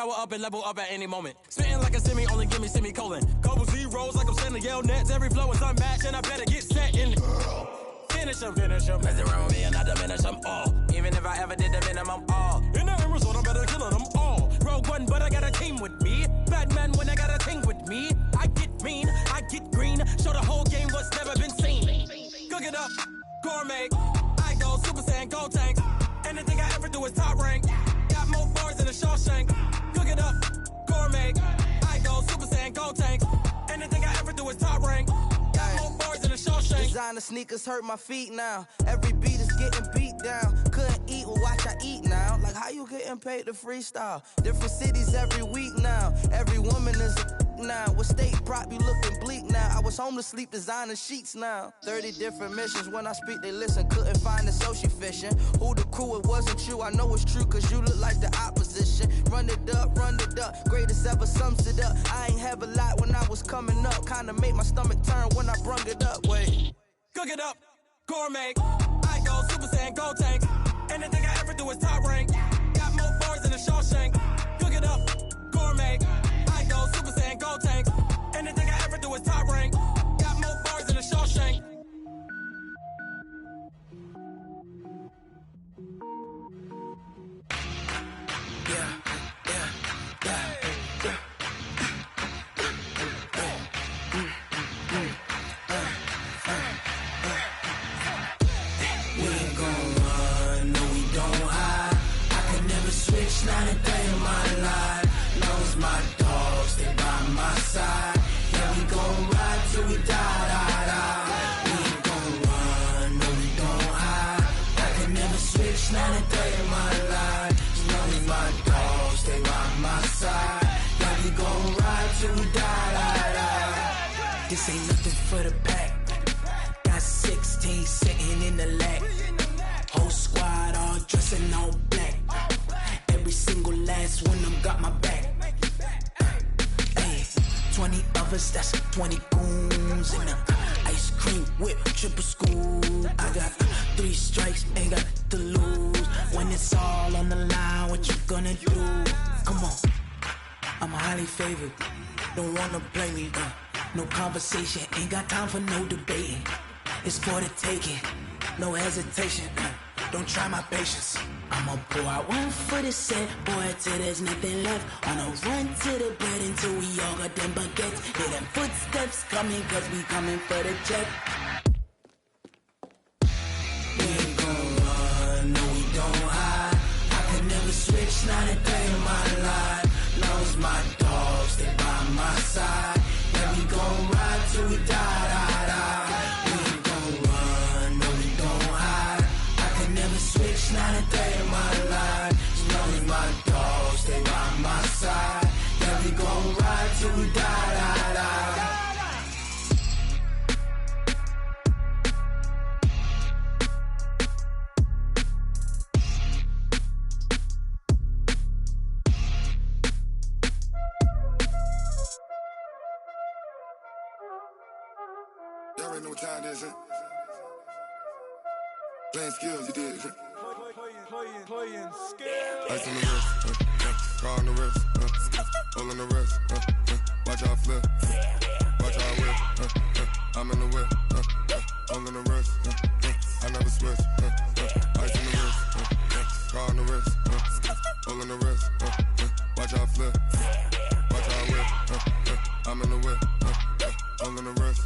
power up and level up at any moment. Spitting like a semi, only give me semicolon. Couple zeros like I'm sending yell nets. Every flow is unmatched and I better get set in. Finish them. Mess around with me and I diminish them all. Even if I ever did the minimum, all. In the end result, I'm better killing them all. Rogue One, but I got a team with me. Batman when I got a team with me. I get mean, I get green. Show the whole game what's never been seen. Cook it up, gourmet. I go Super Saiyan, Gold Tank. Anything I ever do is top rank. Got more bars than a Shawshank. Cook it up, gourmet. I go Super Saiyan, Gold Tank. Anything I ever do is top rank. Got more bars than a Shawshank. Designer sneakers hurt my feet now. Every beat is getting beat down. Couldn't eat, well watch I eat now. Like how you getting paid to freestyle? Different cities every week now. Every woman is a now. With state prop, you looking bleak now. I was home to sleep, designer sheets now. 30 different missions. When I speak, they listen. Couldn't find it, so she fishing. Who the crew? It wasn't you. I know it's true, cause you look like the opposition. Run it up. Greatest ever sums it up. I ain't have a lot when I was coming up. Kinda made my stomach turn when I brung it up. Wait. Cook it up, gourmet. I go Super Saiyan, Gold Tank. Anything I ever do is top rank. Got more bars than a Shawshank. Cook it up, gourmet. I go Super Saiyan, Gold Tank. Anything I ever do is top rank. Got more bars than a Shawshank. Not a day in my life. Knows my dogs, stay by my side. Yeah, we gon' ride till we die, die, die. We ain't gon' run, no, we don't hide. I can never switch, not a day in my life. Knows my dogs, stay by my side. Yeah, we gon' ride till we die, die, die. This ain't nothing for the pack. Got 16 sitting in the lap. Whole squad all dressing all black. Every single last one of them got my back. Hey, 20 of us, that's 20 goons. And ice cream whip, triple scoop. I got 3 strikes, ain't got to lose. When it's all on the line, what you gonna do? Come on, I'm highly favored. Don't wanna play me, no conversation. Ain't got time for no debating. It's for the taking, no hesitation. Don't try my patience. I'ma pour out one for the set, boy, till there's nothing left. On a run to the bed until we all got them baguettes. Hear them footsteps coming, cause we coming for the check. We ain't gon' run, no, we don't hide. I can never switch, not a day in my life. Knows my dogs, stay by my side. Yeah, we gon' ride till we die, die, die. We ain't gon' run, no, we don't hide. I can never switch, not a day in my life. Knows my dogs, stay by my side. Yeah, we gon' ride till we die, die, die. Y'all already know what time it is, huh? Playing skills, you did. Playing skills. Ice on the wrist, car on the wrist, hole on the wrist, watch out flip, watch out whip, I'm in the whip, hole on the wrist, I never switch, ice on the wrist, car on the wrist, hole on the wrist, watch out flip, watch out whip, I'm in the whip, hole on the wrist,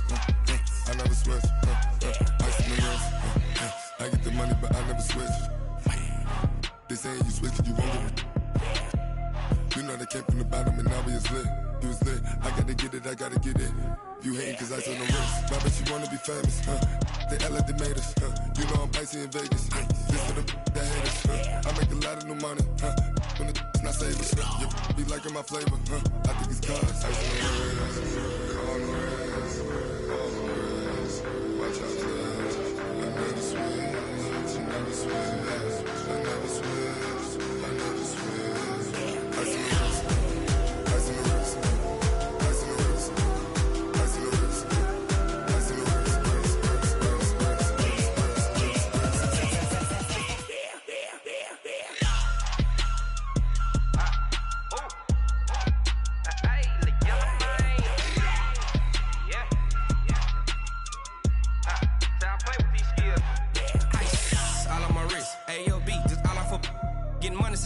I never switch, ice on the wrist, I get the money but I never switch. They saying you switch, you won't get it. You know they came from the bottom and now we is lit. You was lit, I gotta get it, I gotta get it. You hating cause I on the wrist. Now bet you wanna be famous, They act like they made us, You know I'm icy in Vegas, This for the that hate us, I make a lot of new money, When the not save us, You be liking my flavor, I think it's cause ice on the wrist, on the wrist, on the wrist. Watch out, please. I never switch, I never switch. I never switch, I never switch. Ice in the wrist, ice in the wrist, ice in the wrist, ice in the wrist, ice in the wrist,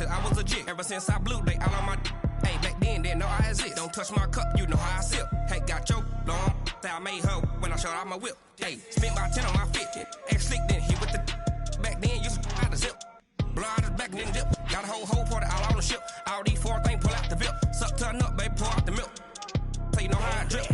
since I was a jit. Ever since I blew, they all on my hey, back then, didn't know I exist. Don't touch my cup, you know how I sip. Hey, got your long, I made her when I showed out my whip. Hey, spent about 10 on my fit. Ex-slick, then hit with the back then, used to out the zip. Blow out his back, then dip. Got a whole party all on the ship. All these 4 things, pull out the VIP. Suck, turn up, baby, pour out the milk. So you know how I drip.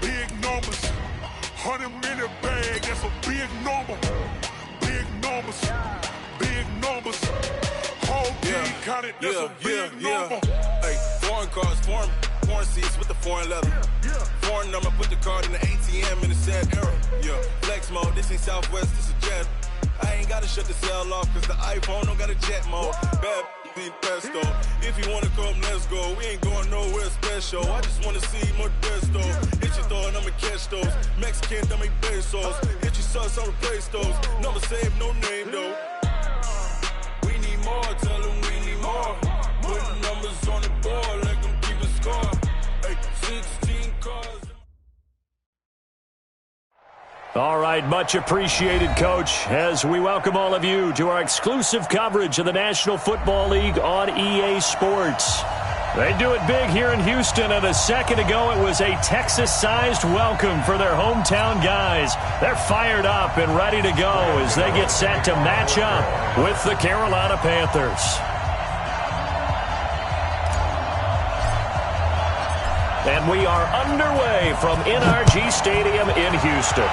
Big numbers, 100-minute bag, that's a big number. Big numbers, whole team counted, that's a big number. Hey, foreign cars, foreign seats with the foreign leather. Foreign number, put the card in the ATM in the sad era. Yeah, flex mode, this ain't Southwest, this is jet. I ain't gotta shut the cell off, cause the iPhone don't got a jet mode. Bad be pesto. If you wanna come, let's go. We ain't going nowhere special. I just wanna see more desto. Hit your throw and I'ma catch those. Mexican, dummy pesos. Hit your sus, I'll replace those. Number save, no name though. We need more, tell them we need more. Put the numbers on the board, let them keep a score. Hey, 16 cars. All right, much appreciated, Coach, as we welcome all of you to our exclusive coverage of the National Football League on EA Sports. They do it big here in Houston, and a second ago it was a Texas-sized welcome for their hometown guys. They're fired up and ready to go as they get set to match up with the Carolina Panthers. And we are underway from NRG Stadium in Houston.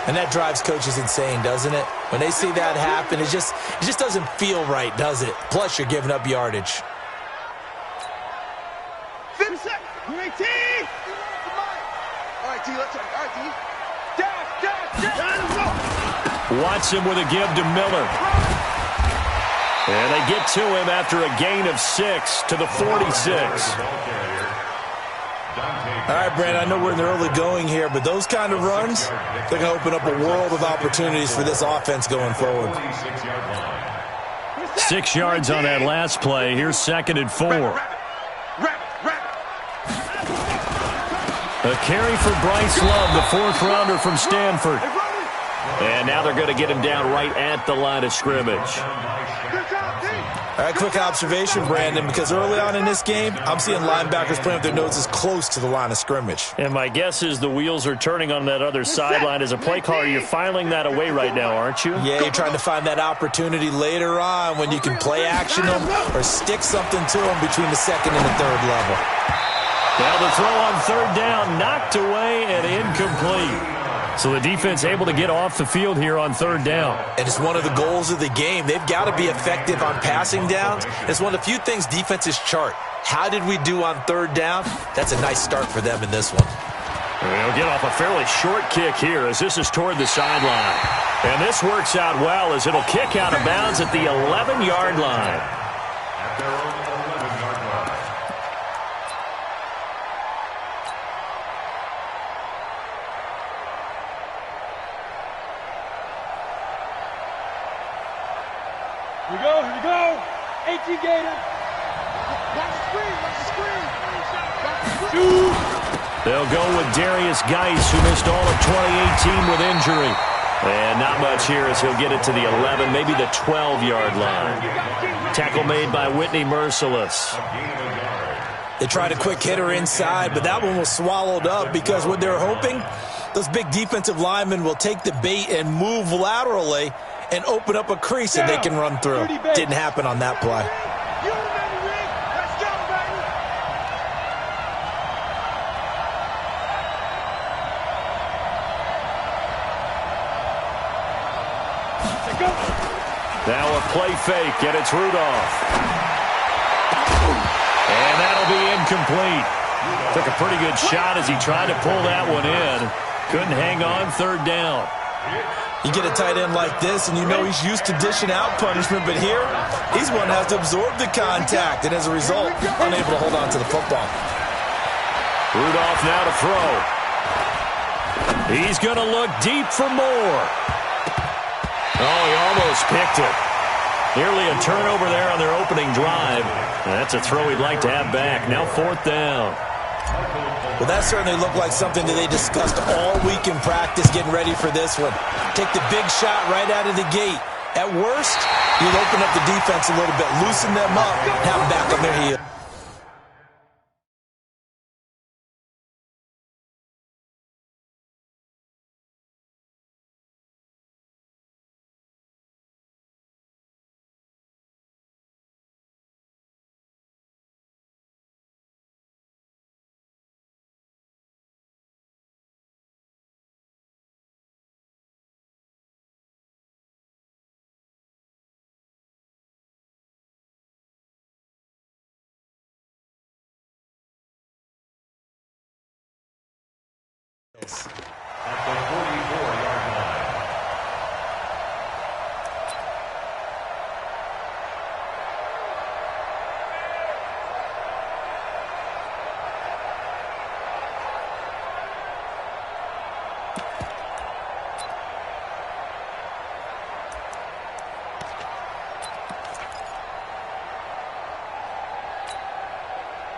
And that drives coaches insane, doesn't it? When they see that happen, it just doesn't feel right, does it? Plus, you're giving up yardage. 50 seconds. You ain't T. All right, T. Let's go. All right, T. Dash. Watson with a give to Miller. And they get to him after a gain of 6 to the 46. All right, Brandon, I know we're in the early going here, but those kind of runs, they're going to open up a world of opportunities for this offense going forward. 6 yards on that last play. Here's 2nd and 4. A carry for Bryce Love, the 4th-rounder from Stanford. And now they're going to get him down right at the line of scrimmage. All right, quick observation, Brandon, because early on in this game, I'm seeing linebackers playing with their noses close to the line of scrimmage. And my guess is the wheels are turning on that other sideline. As a play caller, you're filing that away right now, aren't you? Yeah, you're trying to find that opportunity later on when you can play action them or stick something to them between the 2nd and the 3rd level. Now the throw on 3rd down, knocked away and incomplete. So the defense able to get off the field here on 3rd down. And it's one of the goals of the game. They've got to be effective on passing downs. It's one of the few things defenses chart. How did we do on 3rd down? That's a nice start for them in this one. They'll get off a fairly short kick here as this is toward the sideline. And this works out well as it'll kick out of bounds at the 11-yard line. At their own 11-yard line. Here we go. 18 Gator. Watch the screen. Watch the screen. They'll go with Darius Geis, who missed all of 2018 with injury. And not much here as he'll get it to the 11, maybe the 12-yard line. Tackle made by Whitney Merciless. They tried a quick hitter inside, but that one was swallowed up because what they're hoping, those big defensive linemen will take the bait and move laterally and open up a crease that they can run through. Didn't happen on that play. Now a play fake, and it's Rudolph. And that'll be incomplete. Took a pretty good shot as he tried to pull that one in. Couldn't hang on, third down. You get a tight end like this, and you know he's used to dishing out punishment, but here, he's one that has to absorb the contact, and as a result, unable to hold on to the football. Rudolph now to throw. He's going to look deep for more. Oh, he almost picked it. Nearly a turnover there on their opening drive. That's a throw he'd like to have back. Now fourth down. Well, that certainly looked like something that they discussed all week in practice getting ready for this one. Take the big shot right out of the gate. At worst, you'll open up the defense a little bit, loosen them up, have them back on their heel. At the 44-yard line.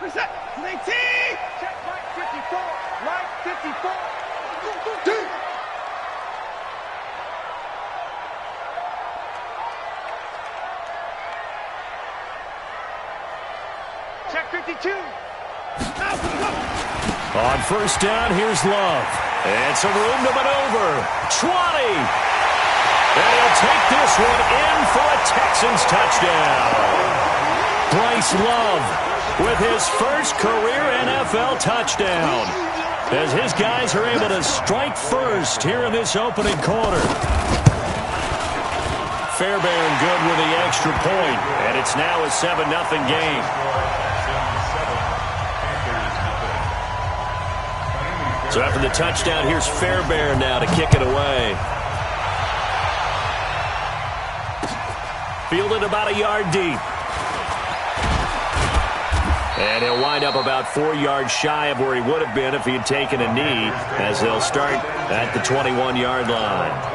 Reset. 18. Check right 54. Right 54. Check 52. On first down, here's Love. And some room to maneuver. 20. And he'll take this one in for a Texans touchdown. Bryce Love with his first career NFL touchdown, as his guys are able to strike first here in this opening quarter. Fairbairn good with the extra point, and it's now a 7-0 game. So after the touchdown, here's Fairbairn now to kick it away. Fielded about a yard deep. And he'll wind up about 4 yards shy of where he would have been if he had taken a knee, as they'll start at the 21-yard line.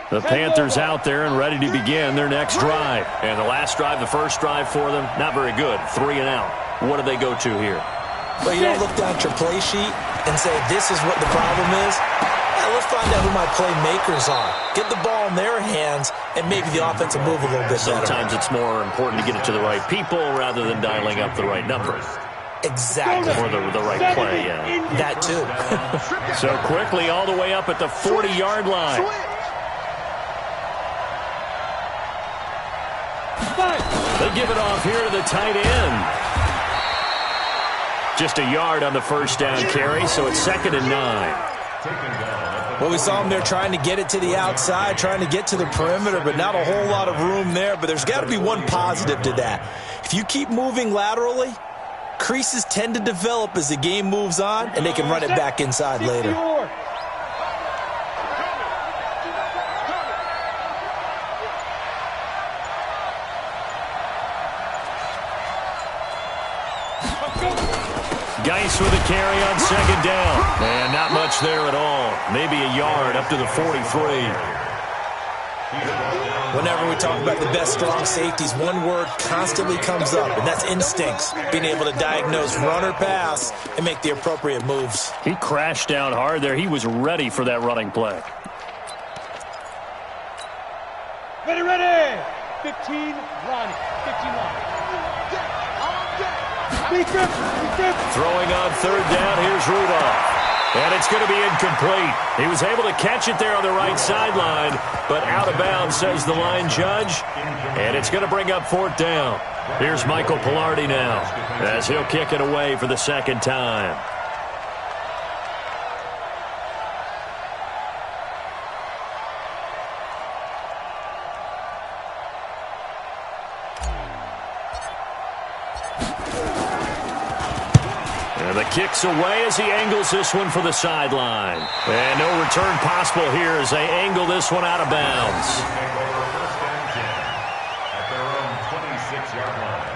The Panthers out there and ready to begin their next drive. And the last drive, the first drive for them, not very good. 3 and out. What do they go to here? Well, you don't look down at your play sheet and say, this is what the problem is. Yeah, let's find out who my playmakers are. Get the ball in their hands, and maybe the offense will move a little bit better. Sometimes it's more important to get it to the right people rather than dialing up the right number. Exactly. Or the right play, yeah. That too. So quickly all the way up at the 40-yard line. They give it off here to the tight end. Just a yard on the first down carry, so it's 2nd and 9. Well, we saw them there trying to get it to the outside, trying to get to the perimeter, but not a whole lot of room there. But there's got to be one positive to that. If you keep moving laterally, creases tend to develop as the game moves on, and they can run it back inside later. Geis with a carry on second down. And not much there at all. Maybe a yard up to the 43. Whenever we talk about the best strong safeties, one word constantly comes up, and that's instincts. Being able to diagnose run or pass and make the appropriate moves. He crashed down hard there. He was ready for that running play. Ready. 15, Ronnie. 15 line. Throwing on third down, here's Rudolph. And it's going to be incomplete. He was able to catch it there on the right sideline, but out of bounds, says the line judge. And it's going to bring up fourth down. Here's Michael Pilardi now, as he'll kick it away for the second time. And the kick's away as he angles this one for the sideline. And no return possible here as they angle this one out of bounds. At their own 26-yard line.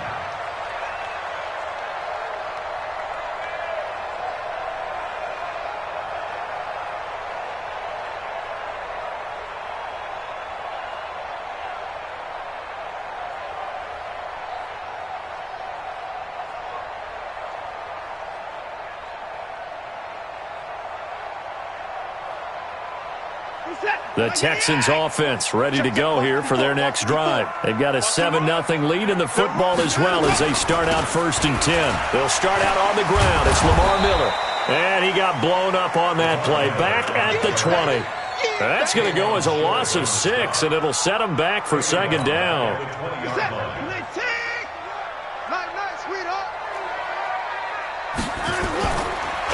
The Texans offense ready to go here for their next drive. They've got a 7-0 lead in the football as well as they start out 1st and 10. They'll start out on the ground. It's Lamar Miller. And he got blown up on that play. Back at the 20. That's going to go as a loss of 6, and it'll set him back for second down.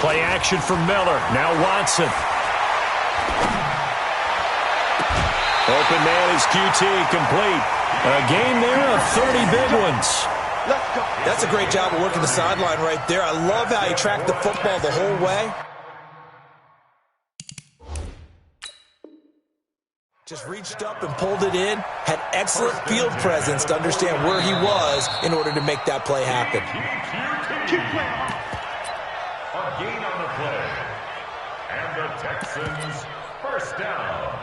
Play action for Miller. Now Watson. Open man is QT, complete. A game there of 30 big ones. That's a great job of working the sideline right there. I love how he tracked the football the whole way. Just reached up and pulled it in. Had excellent field presence to understand where he was in order to make that play happen. A gain on the play. And the Texans first down.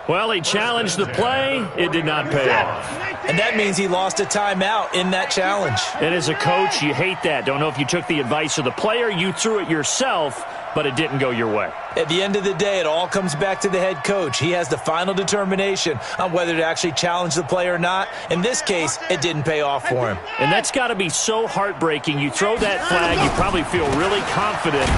Well, he challenged the play. It did not pay off. And that means he lost a timeout in that challenge. And as a coach, you hate that. Don't know if you took the advice of the player. You threw it yourself, but it didn't go your way. At the end of the day, it all comes back to the head coach. He has the final determination on whether to actually challenge the play or not. In this case, it didn't pay off for him. And that's got to be so heartbreaking. You throw that flag, you probably feel really confident,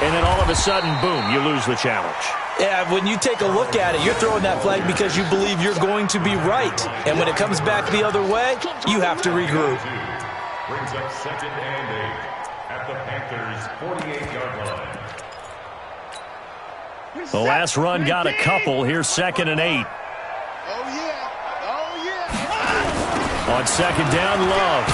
and then all of a sudden, boom, you lose the challenge. Yeah, when you take a look at it, you're throwing that flag because you believe you're going to be right. And when it comes back the other way, you have to regroup. Brings up 2nd and 8 at the Panthers' 48-yard line. The last run got a couple. Here's 2nd and 8. On second down, Love.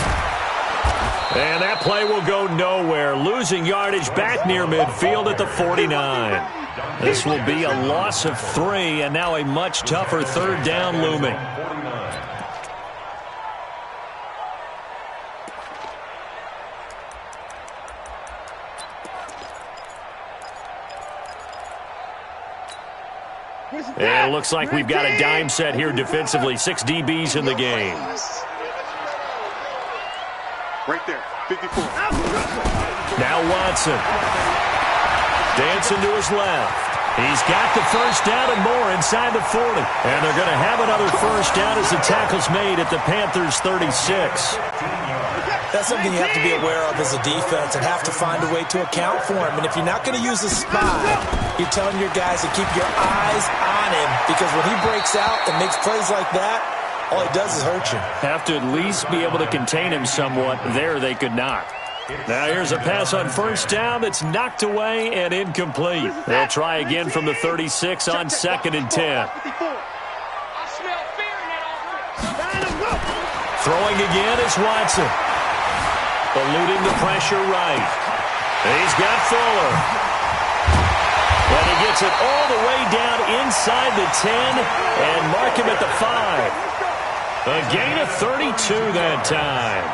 And that play will go nowhere. Losing yardage back near midfield at the 49. This will be a loss of 3, and now a much tougher 3rd down looming. And it looks like we've got a dime set here defensively. 6 DBs in the game. Right there, 54. Now Watson. Dancing to his left. He's got the first down and more inside the 40. And they're going to have another first down as the tackle's made at the Panthers' 36. That's something you have to be aware of as a defense and have to find a way to account for him. And if you're not going to use a spy, you're telling your guys to keep your eyes on him, because when he breaks out and makes plays like that, all he does is hurt you. Have to at least be able to contain him somewhat. There they could not. Now here's a pass on first down that's knocked away and incomplete. They'll try again from the 36 on 2nd and 10. Throwing again is Watson. Eluding the pressure right. He's got Fuller. And he gets it all the way down inside the 10 and mark him at the 5. A gain of 32 that time.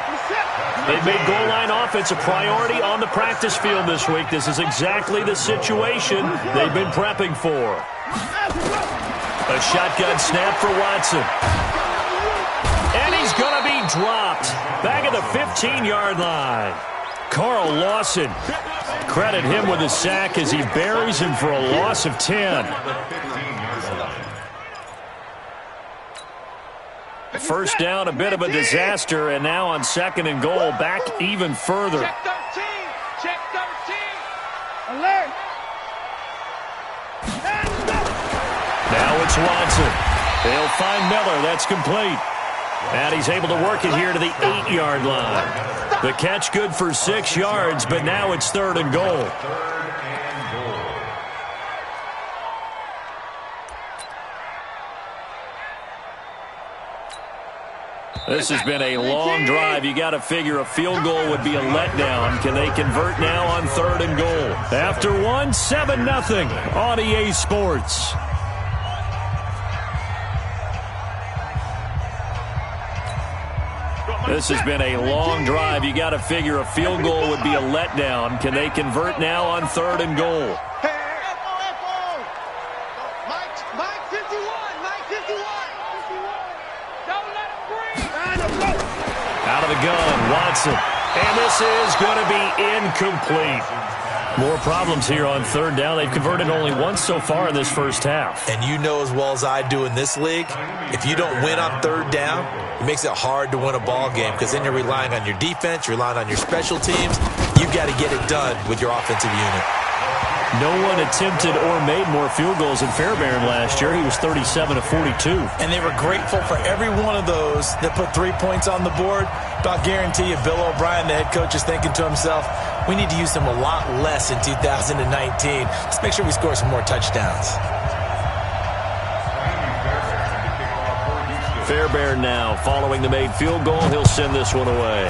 They've made goal line offense a priority on the practice field this week. This is exactly the situation they've been prepping for. A shotgun snap for Watson. And he's going to be dropped back at the 15-yard line. Carl Lawson, credit him with a sack as he buries him for a loss of 10. First down, a bit of a disaster, and now on 2nd and goal, back even further. Check 13. Check 13. Alert. Now it's Watson. They'll find Miller. That's complete. And he's able to work it here to the 8-yard line. The catch good for 6 yards, but now it's 3rd and goal. This has been a long drive. You got to figure a field goal would be a letdown. Can they convert now on 3rd and goal? After one, 7-0 on EA Sports. This has been a long drive. You got to figure a field goal would be a letdown. Can they convert now on 3rd and goal? Mike 51. Mike 51. Don't let him breathe. Out of the gun, Watson. And this is going to be incomplete. More problems here on 3rd down. They've converted only once so far in this first half. And you know as well as I do in this league, if you don't win on 3rd down, it makes it hard to win a ball game because then you're relying on your defense, you're relying on your special teams. You've got to get it done with your offensive unit. No one attempted or made more field goals than Fairbairn last year. He was 37 of 42. And they were grateful for every one of those that put 3 points on the board. But I'll guarantee you, Bill O'Brien, the head coach, is thinking to himself, we need to use them a lot less in 2019. Let's make sure we score some more touchdowns. Fairbairn now following the made field goal. He'll send this one away.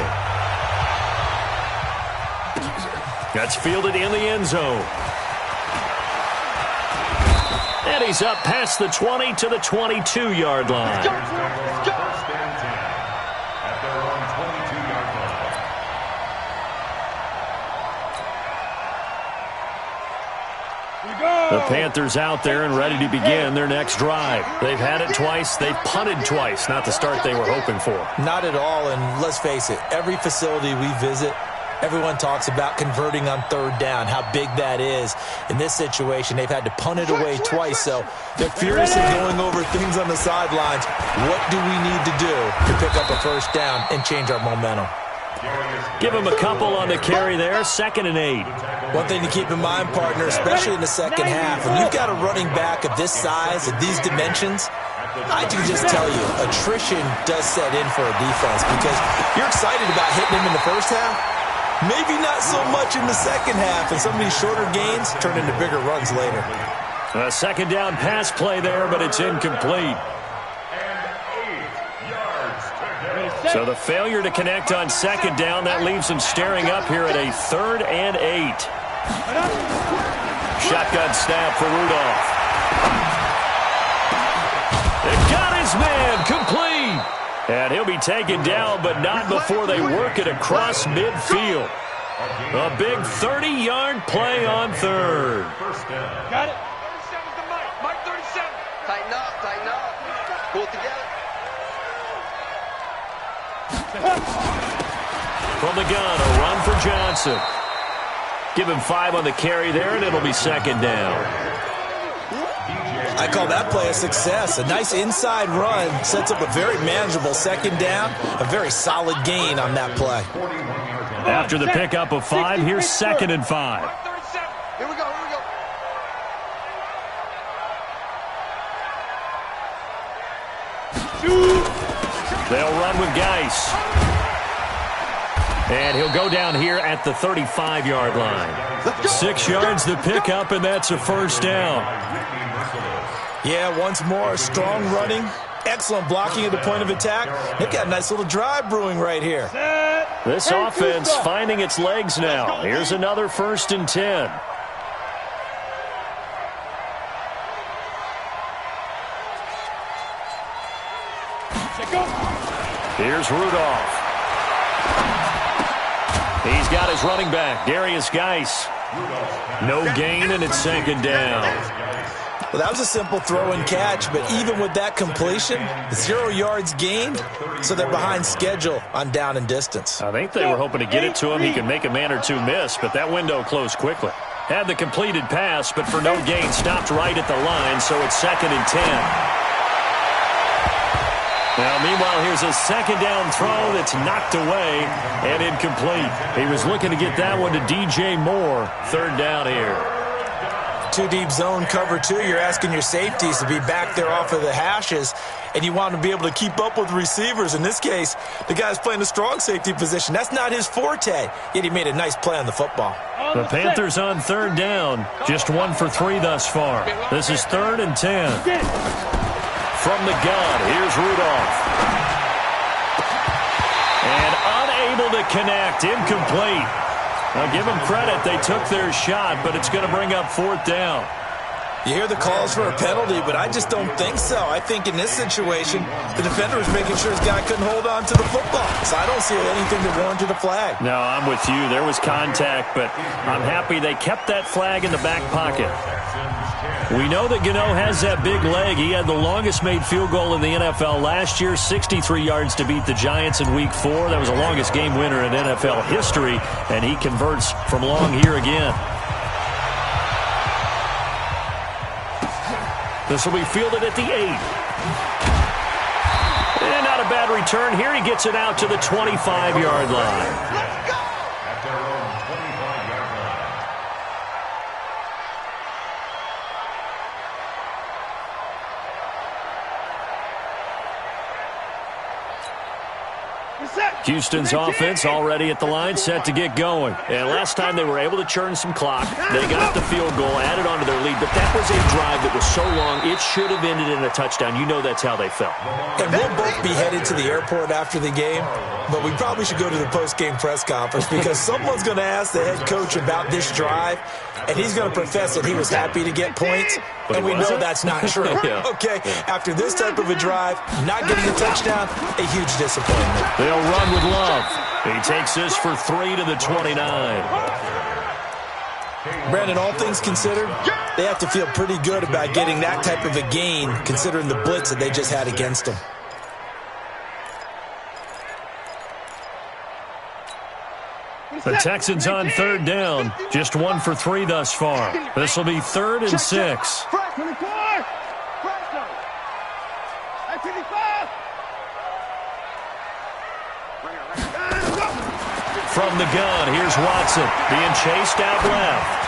That's fielded in the end zone. And he's up past the 20 to the 22-yard line. The Panthers out there and ready to begin their next drive. They've had it twice. They've punted twice. Not the start they were hoping for. Not at all, and let's face it, every facility we visit, everyone talks about converting on 3rd down, how big that is. In this situation, they've had to punt it away twice, so they're furiously going over things on the sidelines. What do we need to do to pick up a 1st down and change our momentum? Give him a couple on the carry there, 2nd and 8. One thing to keep in mind, partner, especially in the second half, when you've got a running back of this size, of these dimensions, I can just tell you, attrition does set in for a defense because you're excited about hitting him in the first half. Maybe not so much in the second half, and some of these shorter gains turn into bigger runs later. A 2nd down pass play there, but it's incomplete. So the failure to connect on 2nd down, that leaves him staring up here at a 3rd and 8. Shotgun snap for Rudolph. They got his man, complete. And he'll be taken down, but not before they work it across midfield. A big 30-yard play on 3rd. Got it. 37 to Mike. Mike 37. Tighten up, tighten up. Pull it together. From the gun, a run for Johnson. Give him 5 on the carry there, and it'll be 2nd down. I call that play a success. A nice inside run sets up a very manageable 2nd down. A very solid gain on that play. After the pickup of 5, here's 2nd and 5. Here we go, here we go. They'll run with Geis. And he'll go down here at the 35-yard line. 6 yards the pickup, and that's a 1st down. Yeah, once more, strong running, excellent blocking at the point of attack. They've got a nice little drive brewing right here. This offense finding its legs now. Here's another 1st and 10. Here's Rudolph. got his running back, Darius Geis. No gain, and it's second down. Well, that was a simple throw and catch, but even with that completion, 0 yards gained, so they're behind schedule on down and distance. I think they were hoping to get it to him. He could make a man or two miss, but that window closed quickly. Had the completed pass, but for no gain, stopped right at the line, so it's 2nd and 10. Now, meanwhile, here's a second down throw that's knocked away and incomplete. He was looking to get that one to DJ Moore. 3rd down here. 2 deep zone cover 2. You're asking your safeties to be back there off of the hashes, and you want to be able to keep up with receivers. In this case, the guy's playing a strong safety position. That's not his forte, yet he made a nice play on the football. The Panthers on 3rd down. Just 1 for 3 thus far. This is 3rd and 10. From the gun, here's Rudolph. And unable to connect, incomplete. Now, give them credit. They took their shot, but it's going to bring up 4th down. You hear the calls for a penalty, but I just don't think so. I think in this situation, the defender was making sure his guy couldn't hold on to the football. So I don't see anything that warranted a flag. No, I'm with you. There was contact, but I'm happy they kept that flag in the back pocket. We know that Gano has that big leg. He had the longest made field goal in the NFL last year, 63 yards to beat the Giants in Week 4. That was the longest game winner in NFL history, and he converts from long here again. This will be fielded at the 8. And not a bad return here. He gets it out to the 25-yard line. Let's go! At their own 25-yard line. Houston's offense already at the line, set to get going. And last time they were able to churn some clock. They got the field goal, added on to their lead, but that was a drive that was so long, it should have ended in a touchdown. You know that's how they felt. And we'll both be headed to the airport after the game, but we probably should go to the post-game press conference because someone's going to ask the head coach about this drive, and he's going to profess that he was happy to get points, and we know that's not true. Yeah. Okay, after this type of a drive, not getting a touchdown, a huge disappointment. They'll run with Love. He takes this for 3 to the 29. Brandon, all things considered, they have to feel pretty good about getting that type of a gain considering the blitz that they just had against them. The Texans on 3rd down. Just 1 for 3 thus far. This will be 3rd and 6. From the gun, here's Watson being chased out left.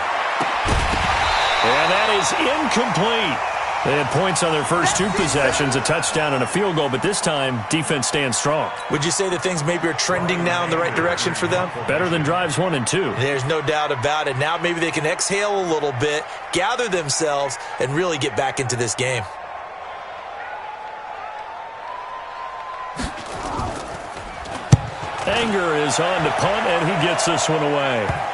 And that is incomplete. They had points on their first 2 possessions, a touchdown and a field goal, but this time, defense stands strong. Would you say that things maybe are trending now in the right direction for them? Better than drives 1 and 2. There's no doubt about it. Now maybe they can exhale a little bit, gather themselves, and really get back into this game. Anger is on to punt, and he gets this one away.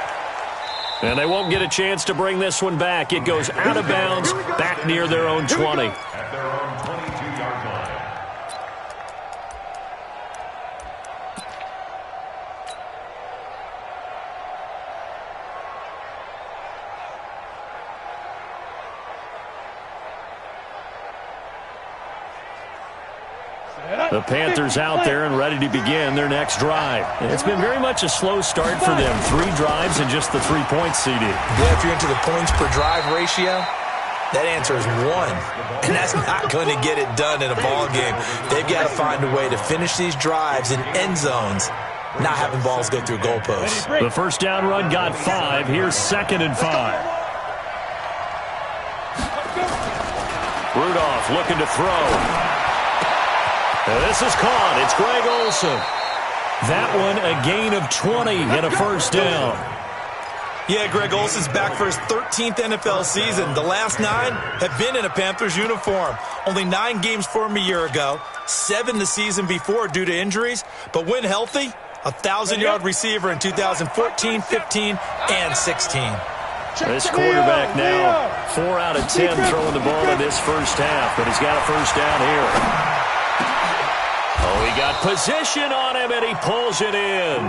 And they won't get a chance to bring this one back. It goes out of bounds, back near their own 20. At their own 22-yard line. The Panthers out there and ready to begin their next drive. It's been very much a slow start for them. 3 drives and just the 3 points, CD. Yeah, if you're into the points per drive ratio, that answer is 1. And that's not going to get it done in a ball game. They've got to find a way to finish these drives in end zones, not having balls go through goalposts. The first down run got 5. Here's 2nd and 5. Rudolph looking to throw. And this is caught. It's Greg Olsen. That one a gain of 20 and a first down. Yeah, Greg Olsen's back for his 13th NFL season. The last 9 have been in a Panthers uniform. Only 9 games for him a year ago, 7 the season before due to injuries. But when healthy, a 1,000-yard receiver in 2014, 15, and 16. This quarterback now 4 out of 10 throwing the ball in this first half, but he's got a first down here. Oh, he got Position on him, and he pulls it in.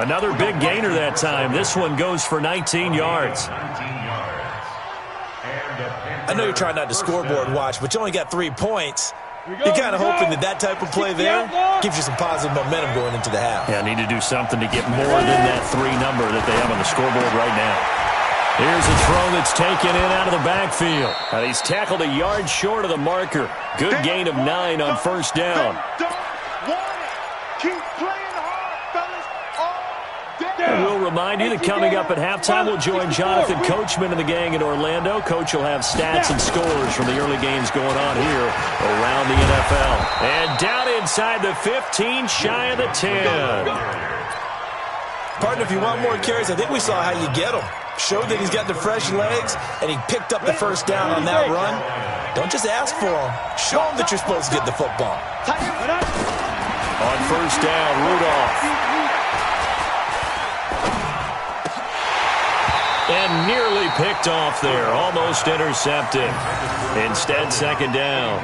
Another big gainer that time. This one goes for 19 yards. I know you're trying not to scoreboard watch, but you only got 3 points. You're kind of hoping that type of play there gives you some positive momentum going into the half. Yeah, need to do something to get more than that 3 number that they have on the scoreboard right now. Here's a throw that's taken in out of the backfield. And he's tackled a yard short of the marker. Good gain of 9 on first down. And we'll remind you that coming up at halftime, we'll join Jonathan Coachman and the gang in Orlando. Coach will have stats and scores from the early games going on here around the NFL. And down inside the 15, shy of the 10. Partner, if you want more carries, I think we saw how you get them. Showed that he's got the fresh legs, and he picked up the first down on that run. Don't just ask for them. Show them that you're supposed to get the football. On first down, Rudolph. And nearly picked off there. Almost intercepted. Instead, second down.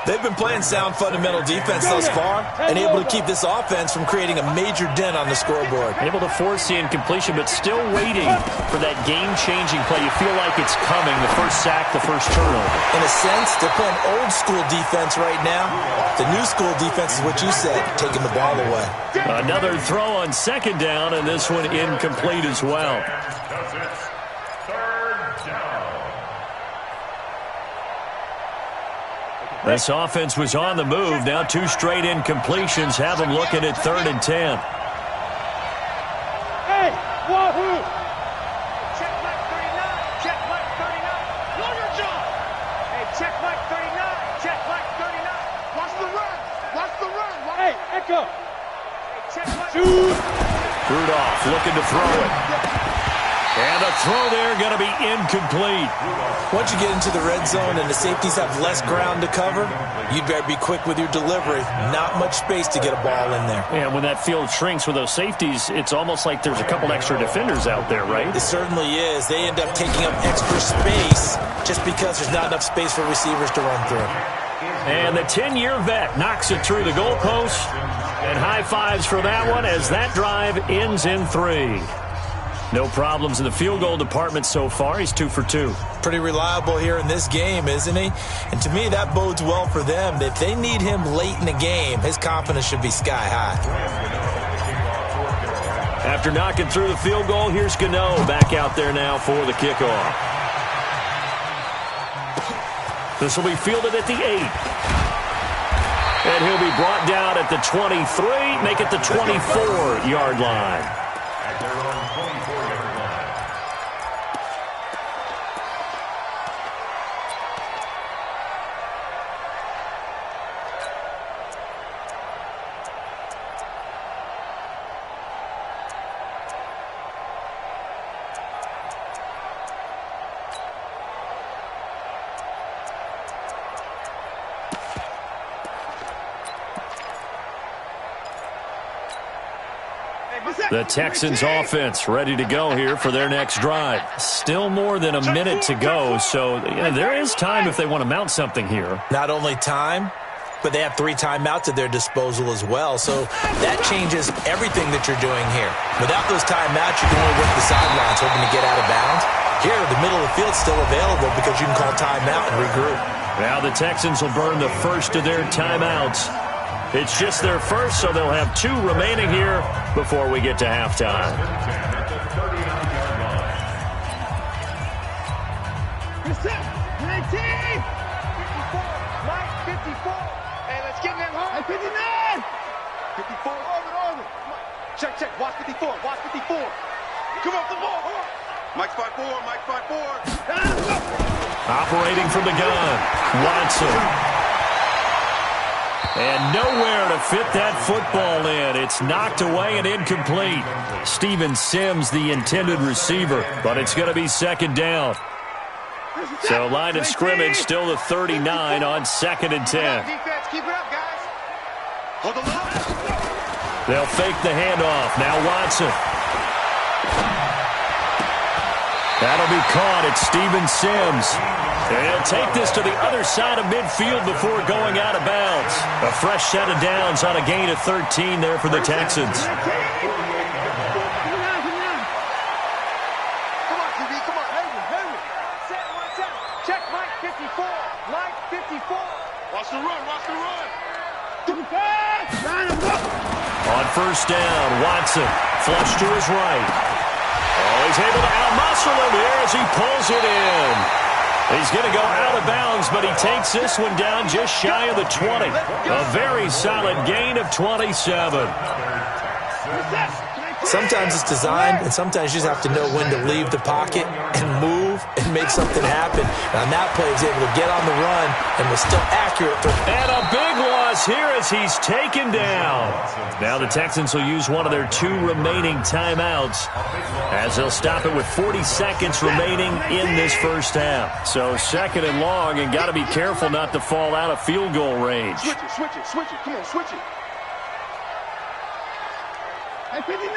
They've been playing sound fundamental defense thus far and able to keep this offense from creating a major dent on the scoreboard. Able to force the incompletion, but still waiting for that game-changing play. You feel like it's coming, the first sack, the first turnover. In a sense, they're playing old-school defense right now. The new-school defense is what you said, taking the ball away. Another throw on second down, and this one incomplete as well. This offense was on the move. Now 2 straight incompletions have them looking at 3rd and 10. Hey, wahoo! Check Mike 39. Check Mike 39. Know your job. Hey, check Mike 39. Check Mike 39. Watch the run. Watch the run. Hey, Echo. Hey, check Mike. Shoot. Rudolph looking to throw it. And a throw there going to be incomplete. Once you get into the red zone and the safeties have less ground to cover, you'd better be quick with your delivery. Not much space to get a ball in there. And when that field shrinks with those safeties, it's almost like there's a couple extra defenders out there, right? It certainly is. They end up taking up extra space just because there's not enough space for receivers to run through. And the 10-year vet knocks it through the goalpost. And high fives for that one as that drive ends in 3. No problems in the field goal department so far. He's 2 for 2. Pretty reliable here in this game, isn't he? And to me, that bodes well for them. If they need him late in the game, his confidence should be sky high. After knocking through the field goal, here's Gano back out there now for the kickoff. This will be fielded at the 8. And he'll be brought down at the 23, make it the 24-yard line. The Texans offense ready to go here for their next drive. Still more than a minute to go, so there is time if they want to mount something here. Not only time, but they have 3 timeouts at their disposal as well, so that changes everything that you're doing here. Without those timeouts, you can only work the sidelines hoping to get out of bounds. Here, the middle of the field's still available because you can call timeout and regroup. Now the Texans will burn the first of their timeouts. It's just their first, so they'll have 2 remaining here before we get to halftime. Good set. 19. 54. Mike, 54. Hey, let's get them home. Hey, 59. 54. Over. Check. Watch 54. Watch 54. Come off the ball. Mike's 5-4. Mike 5-4. Operating from the gun, Watson. And nowhere to fit that football in. It's knocked away and incomplete. Steven Sims, the intended receiver, but it's going to be second down. So line of scrimmage still the 39 on 2nd and 10. Keep it up, guys. Hold the line. They'll fake the handoff. Now Watson. That'll be caught. It's Steven Sims. He'll take this to the other side of midfield before going out of bounds. A fresh set of downs on a gain of 13 there for the Texans. Watch the run, watch the run. On first down, Watson, flush to his right. Oh, he's able to out-muscle him here as he pulls it in. He's going to go out of bounds, but he takes this one down just shy of the 20. A very solid gain of 27. Sometimes it's designed, and sometimes you just have to know when to leave the pocket and move and make something happen. And on that play, he was able to get on the run and was still accurate. And a big loss here as he's taken down. Now the Texans will use one of their 2 remaining timeouts as they'll stop it with 40 seconds remaining in this first half. So second and long, and got to be careful not to fall out of field goal range. Switch it, switch it, switch it. Come on, switch it. Hey, 59!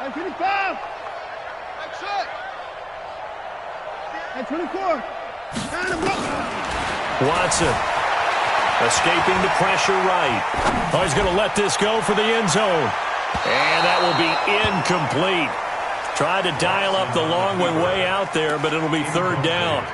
Hey, 55! Hey, 24! Watson escaping the pressure right. Oh, he's going to let this go for the end zone. And that will be incomplete. Tried to dial up the long way out there, but it'll be third down.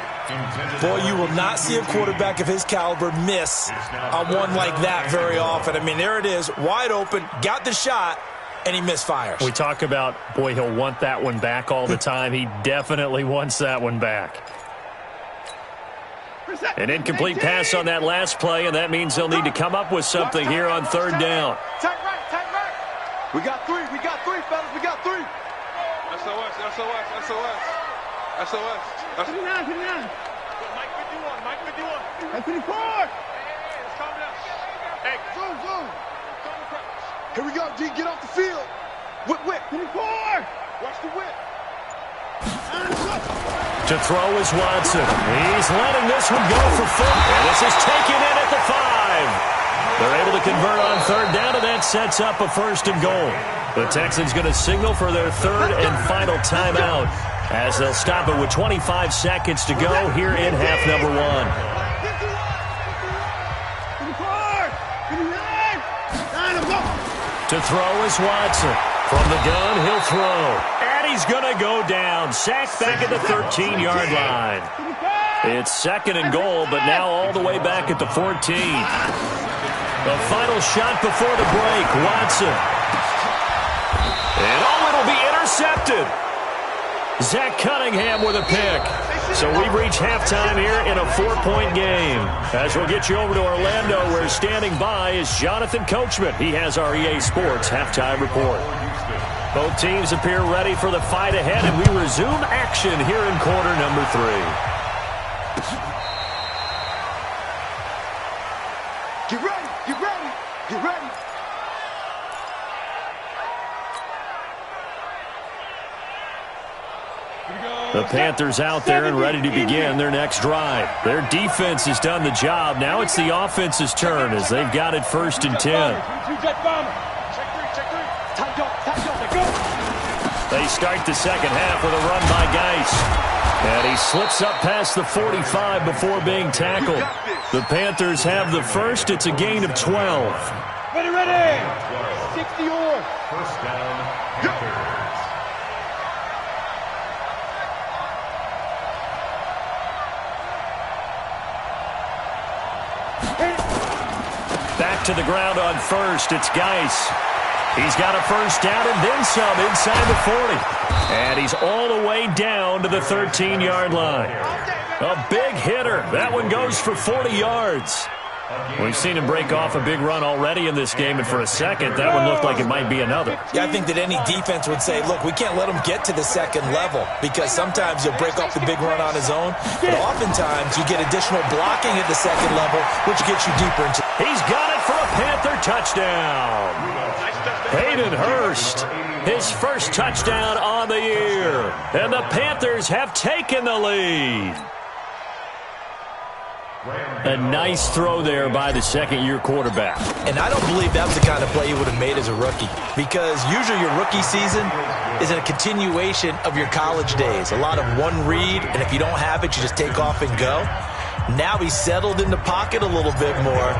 Boy, you will not see a quarterback of his caliber miss on one like that very often. I mean, there it is, wide open, got the shot, and he misfires. We talk about, boy, he'll want that one back all the time. He definitely wants that one back. An incomplete pass on that last play, and that means they'll need to come up with something here on third down. Tight right, tight right. We got three, fellas, we got 3. SOS, SOS, SOS. SOS. 59. Mike 51, Mike 51. Hey, 54! Let's calm down. Hey, zoom. Here we go, D, get off the field. Whip. 54! Watch the whip. To throw is Watson. He's letting this one go for 4. And this is taken in at the 5. They're able to convert on third down, and that sets up a first and goal. The Texans going to signal for their third and final timeout as they'll stop it with 25 seconds to go here in half number 1. To throw is Watson. From the gun, he'll throw. And he's going to go down. Sacked back at the 13-yard line. It's second and goal, but now all the way back at the 14. The final shot before the break, Watson. And it'll be intercepted. Zach Cunningham with a pick. So we've reached halftime here in a 4-point game. As we'll get you over to Orlando, where standing by is Jonathan Coachman. He has our EA Sports halftime report. Both teams appear ready for the fight ahead, and we resume action here in quarter number 3. Get ready, get ready, get ready. The Panthers out there and ready to begin their next drive. Their defense has done the job. Now it's the offense's turn as they've got it 1st and 10. They start the second half with a run by Geis. And he slips up past the 45 before being tackled. The Panthers have the first. It's a gain of 12. Ready. 60 on. First down, Panthers. Back to the ground on first. It's Geis. He's got a first down and then some inside the 40. And he's all the way down to the 13-yard line. A big hitter. That one goes for 40 yards. We've seen him break off a big run already in this game, and for a second, that one looked like it might be another. Yeah, I think that any defense would say, look, we can't let him get to the second level because sometimes he'll break off the big run on his own, but oftentimes you get additional blocking at the second level, which gets you deeper into. He's got it for a Panther touchdown. Hayden Hurst, his first touchdown on the year, and the Panthers have taken the lead. A nice throw there by the second-year quarterback. And I don't believe that was the kind of play he would have made as a rookie, because usually your rookie season, is a continuation of your college days. A lot of one read, and if you don't have it, you just take off and go. Now he's settled in the pocket a little bit more,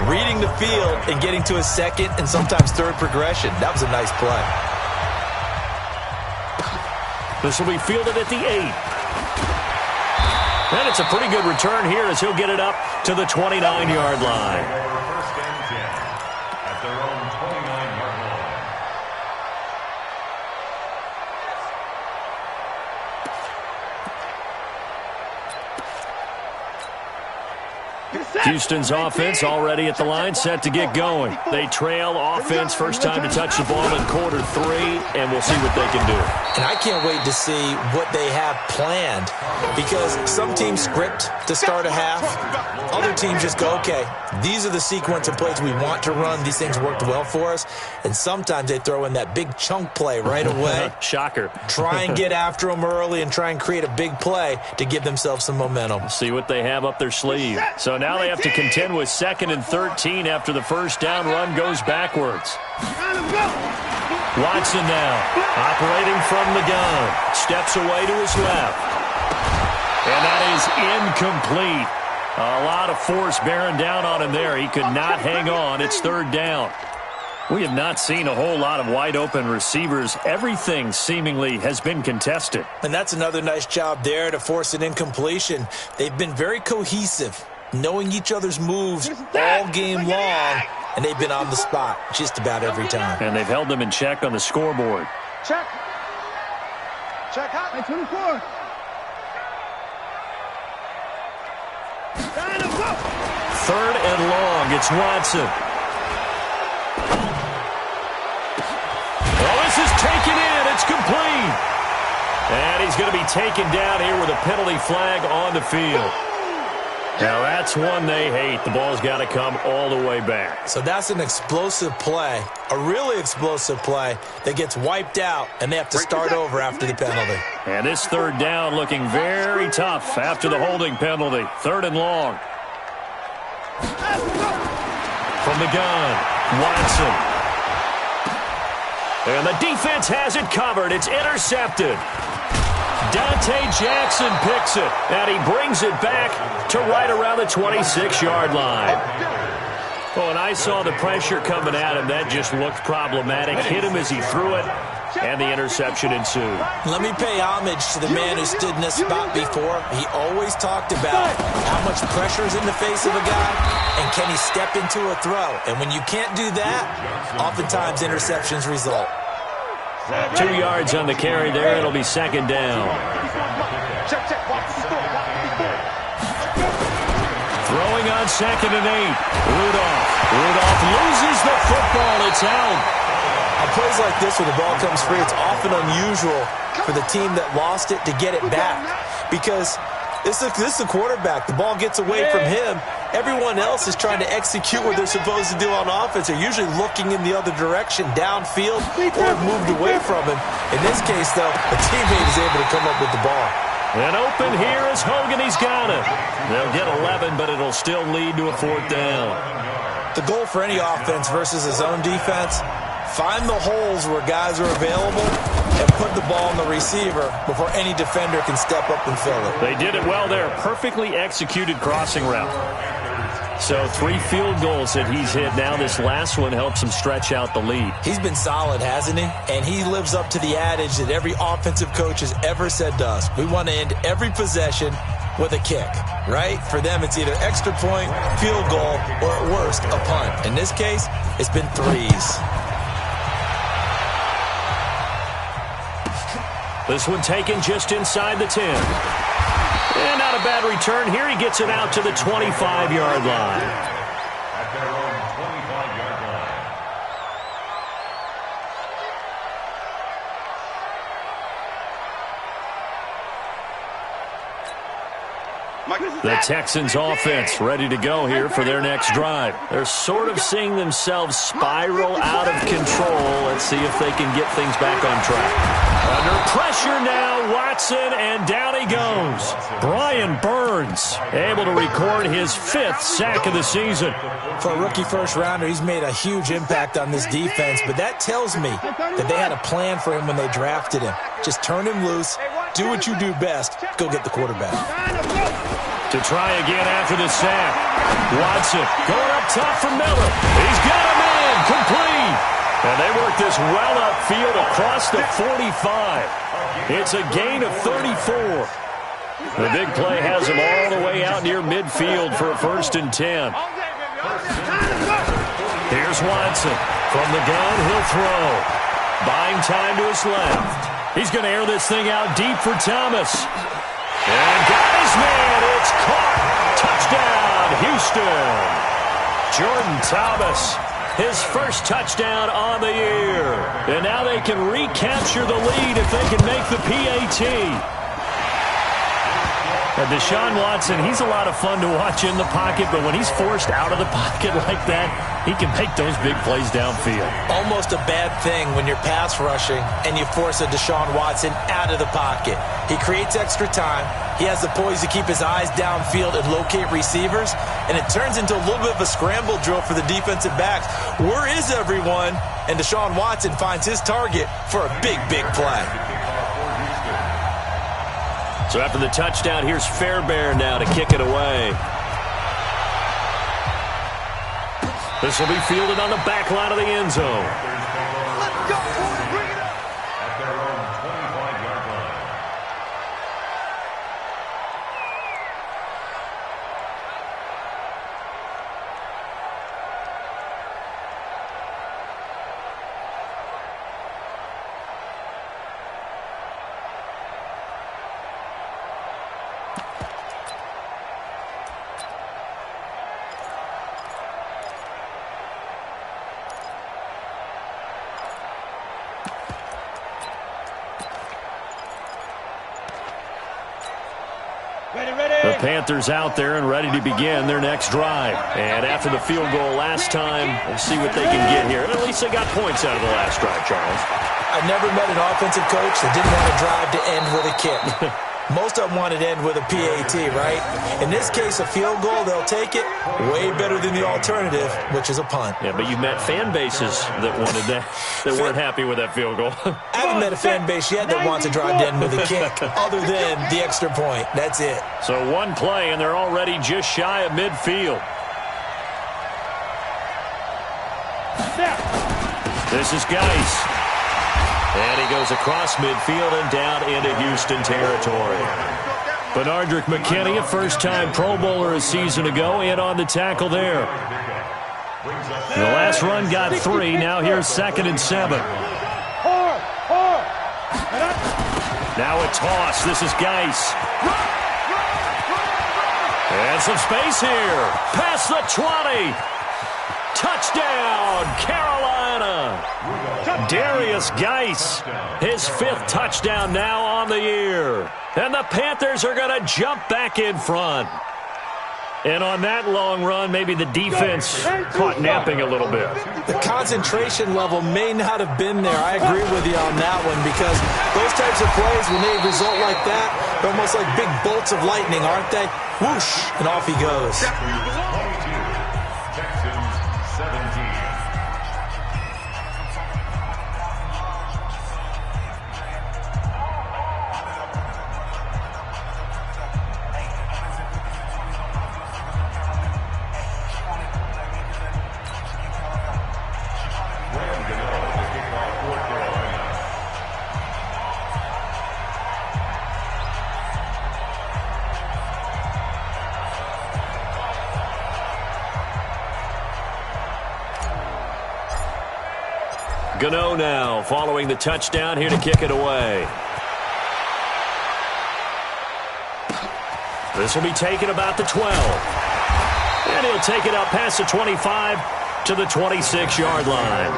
reading the field and getting to his second and sometimes third progression. That was a nice play. This will be fielded at the 8. And it's a pretty good return here as he'll get it up to the 29-yard line. First and 10 at their own 29-yard line. Houston's offense already at the line, set to get going. They trail offense, first time to touch the ball in quarter 3, and we'll see what they can do. And I can't wait to see what they have planned, because some teams script to start a half. Other teams just go, okay, these are the sequence of plays we want to run. These things worked well for us. And sometimes they throw in that big chunk play right away. Shocker. Try and get after them early and try and create a big play to give themselves some momentum. See what they have up their sleeve. So now they have to contend with 2nd and 13 after the first down run goes backwards. Watson now, operating from the gun. Steps away to his left. And that is incomplete. A lot of force bearing down on him there. He could not hang on. It's 3rd down. We have not seen a whole lot of wide-open receivers. Everything seemingly has been contested. And that's another nice job there to force an incompletion. They've been very cohesive, knowing each other's moves all game long, and they've been on the spot just about every time. And they've held them in check on the scoreboard. Check. Check out. 24. 3rd and long. It's Watson. Well, this is taken in. It's complete. And he's going to be taken down here with a penalty flag on the field. Now, that's one they hate. The ball's got to come all the way back. So that's an explosive play, a really explosive play that gets wiped out, and they have to start over after the penalty. And this 3rd down looking very tough after the holding penalty. 3rd and long. From the gun, Watson. And the defense has it covered. It's intercepted. Dante Jackson picks it, and he brings it back to right around the 26-yard line. Oh, and I saw the pressure coming at him. That just looked problematic. Hit him as he threw it, and the interception ensued. Let me pay homage to the man who stood in this spot before. He always talked about how much pressure is in the face of a guy, and can he step into a throw. And when you can't do that, oftentimes interceptions result. 2 yards on the carry there. It'll be 2nd down. Throwing on 2nd and 8. Rudolph loses the football. It's out. On plays like this where the ball comes free, it's often unusual for the team that lost it to get it back, because this is the quarterback. The ball gets away from him. Everyone else is trying to execute what they're supposed to do on offense. They're usually looking in the other direction, downfield, or have moved away from him. In this case, though, a teammate is able to come up with the ball. And open here is Hogan. He's got it. They'll get 11, but it'll still lead to a 4th down. The goal for any offense versus a zone defense, find the holes where guys are available and put the ball on the receiver before any defender can step up and fill it. They did it well there. Perfectly executed crossing route. So 3 field goals that he's hit now. This last one helps him stretch out the lead. He's been solid, hasn't he? And he lives up to the adage that every offensive coach has ever said to us. We want to end every possession with a kick, right? For them, it's either extra point, field goal, or at worst, a punt. In this case, it's been 3s. This one taken just inside the 10. And not a bad return here. He gets it out to the 25-yard line. At their own 25-yard line. The Texans offense ready to go here for their next drive. They're sort of seeing themselves spiral out of control. Let's see if they can get things back on track. Under pressure now, Watson, and down he goes. Brian Burns able to record his 5th sack of the season. For a rookie first-rounder, he's made a huge impact on this defense, but that tells me that they had a plan for him when they drafted him. Just turn him loose, do what you do best, go get the quarterback. To try again after the sack. Watson going up top for Miller. He's got him in, complete. And they work this well upfield across the 45. It's a gain of 34. The big play has him all the way out near midfield for a 1st and 10. Here's Watson. From the gun, he'll throw. Buying time to his left. He's going to air this thing out deep for Thomas. And got his man. It's caught. Touchdown, Houston. Jordan Thomas, his first touchdown on the year. And now they can recapture the lead if they can make the PAT. Deshaun Watson, he's a lot of fun to watch in the pocket, but when he's forced out of the pocket like that, he can make those big plays downfield. Almost a bad thing when you're pass rushing and you force a Deshaun Watson out of the pocket. He creates extra time. He has the poise to keep his eyes downfield and locate receivers, and it turns into a little bit of a scramble drill for the defensive backs. Where is everyone? And Deshaun Watson finds his target for a big, big play. So after the touchdown, here's Fairbairn now to kick it away. This will be fielded on the back line of the end zone. Let's go, boys. Bring it up. At their own 25-yard line. The Panthers out there and ready to begin their next drive. And after the field goal last time, we'll see what they can get here. At least they got points out of the last drive, Charles. I've never met an offensive coach that didn't want to drive to end with a kick. Most of them wanted to end with a PAT, right? In this case, a field goal, they'll take it. Way better than the alternative, which is a punt. Yeah, but you've met fan bases that wanted that, that weren't happy with that field goal. I haven't met a fan base yet that wants to drive to end with a kick, other than the extra point. That's it. So one play, and they're already just shy of midfield. This is Geis. And he goes across midfield and down into Houston territory. Benardrick McKinney, a first-time Pro Bowler a season ago, in on the tackle there. The last run got 3. Now here's 2nd and 7. Now a toss. This is Geis. And some space here. Past the 20. Touchdown, Carolina. Darius Geis, his 5th touchdown now on the year. And the Panthers are going to jump back in front. And on that long run, maybe the defense caught napping a little bit. The concentration level may not have been there. I agree with you on that one, because those types of plays, when they result like that, they're almost like big bolts of lightning, aren't they? Whoosh, and off he goes. Gano now following the touchdown, here to kick it away. This will be taken about the 12. And he'll take it out past the 25 to the 26-yard line.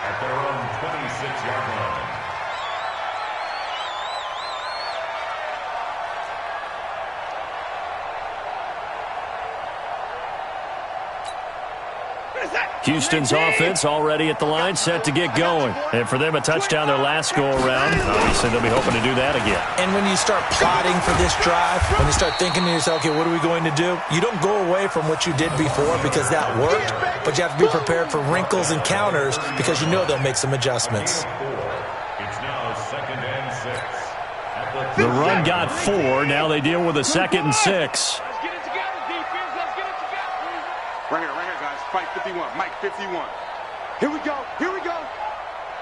At their own 26-yard line. Houston's offense already at the line, set to get going. And for them, a touchdown their last go-around. Obviously, they'll be hoping to do that again. And when you start plotting for this drive, when you start thinking to yourself, okay, what are we going to do? You don't go away from what you did before because that worked, but you have to be prepared for wrinkles and counters because you know they'll make some adjustments. It's now 2nd and 6. The run got 4. Now they deal with a 2nd and 6. Let's get it together, defense. Let's get it together. Right here, guys. Fight 51. Mike 51. Here we go. Here we go.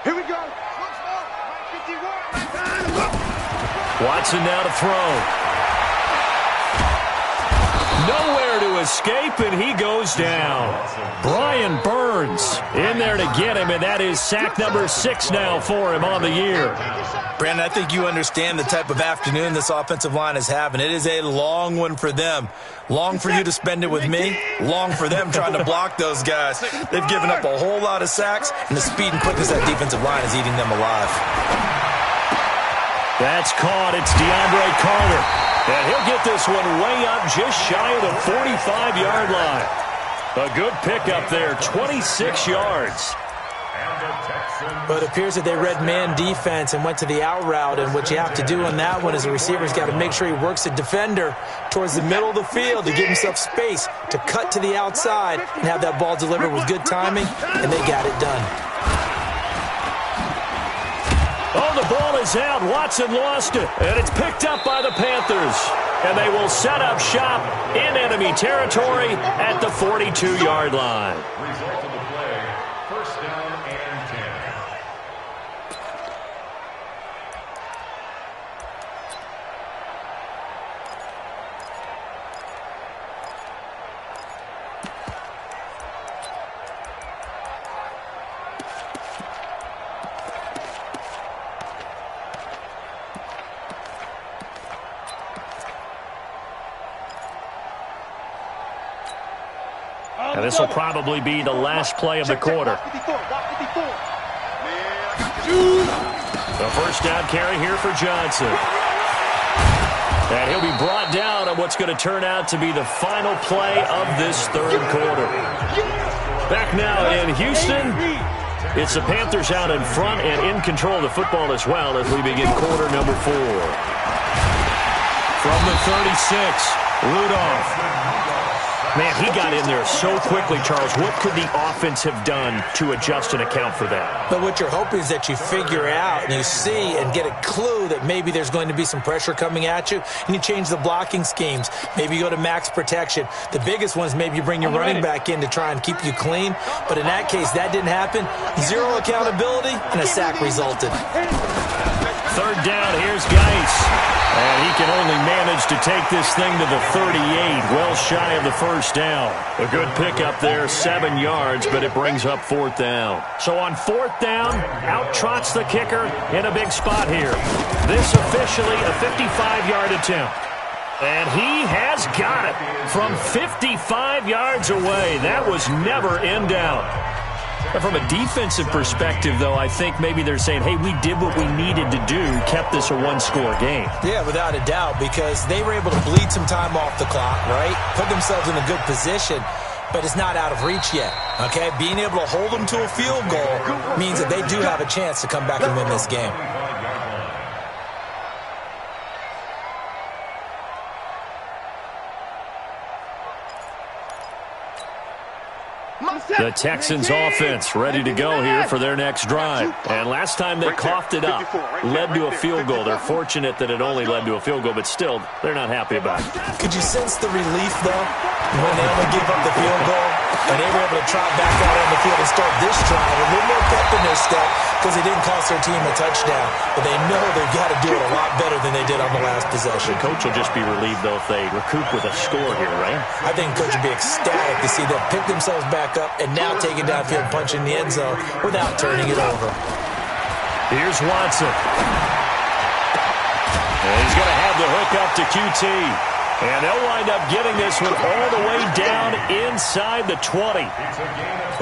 Here we go. Mike 51. Watson now to throw. Nowhere to escape, and he goes down. Brian Burns in there to get him, and that is sack number 6 now for him on the year. Brandon, I think you understand the type of afternoon this offensive line is having. It is a long one for them. Long for you to spend it with me. Long for them trying to block those guys. They've given up a whole lot of sacks, and the speed and quickness of that defensive line is eating them alive. That's caught. It's DeAndre Carter. And he'll get this one way up just shy of the 45-yard line. A good pickup there, 26 yards. But it appears that they read man defense and went to the out route, and what you have to do on that one is the receiver's got to make sure he works the defender towards the middle of the field to give himself space to cut to the outside and have that ball delivered with good timing, and they got it done. Oh, the ball is out. Watson lost it, and it's picked up by the Panthers. And they will set up shop in enemy territory at the 42-yard line. Result of the play, 1st down and 10. And this will probably be the last play of the quarter. The first down carry here for Johnson. And he'll be brought down on what's going to turn out to be the final play of this 3rd quarter. Back now in Houston, it's the Panthers out in front and in control of the football as well as we begin quarter number 4. From the 36, Rudolph. Man, he got in there so quickly, Charles. What could the offense have done to adjust and account for that? But what you're hoping is that you figure out and you see and get a clue that maybe there's going to be some pressure coming at you, and you change the blocking schemes. Maybe you go to max protection. The biggest one is maybe you bring your running back in to try and keep you clean. But in that case, that didn't happen. 0 accountability, and a sack resulted. 3rd down, here's Geis. And he can only manage to take this thing to the 38, well shy of the 1st down. A good pickup there, 7 yards, but it brings up 4th down. So on 4th down, out trots the kicker in a big spot here. This officially a 55-yard attempt. And he has got it from 55 yards away. That was never in doubt. From a defensive perspective, though, I think maybe they're saying, hey, we did what we needed to do, kept this a 1-score game. Yeah, without a doubt, because they were able to bleed some time off the clock, right? Put themselves in a good position, but it's not out of reach yet, okay? Being able to hold them to a field goal means that they do have a chance to come back and win this game. The Texans offense ready to go here for their next drive. And last time they coughed it up, led to a field goal. They're fortunate that it only led to a field goal, but still, they're not happy about it. Could you sense the relief, though, when they only gave up the field goal? And they were able to trot back out on the field and start this drive with a little more pep in their step because they didn't cost their team a touchdown. But they know they've got to do it a lot better than they did on the last possession. The coach will just be relieved, though, if they recoup with a score here, right? I think coach will be ecstatic to see them pick themselves back up and now take it downfield, punch in the end zone without turning it over. Here's Watson. And he's going to have the hook up to QT. And they'll wind up getting this one all the way down inside the 20.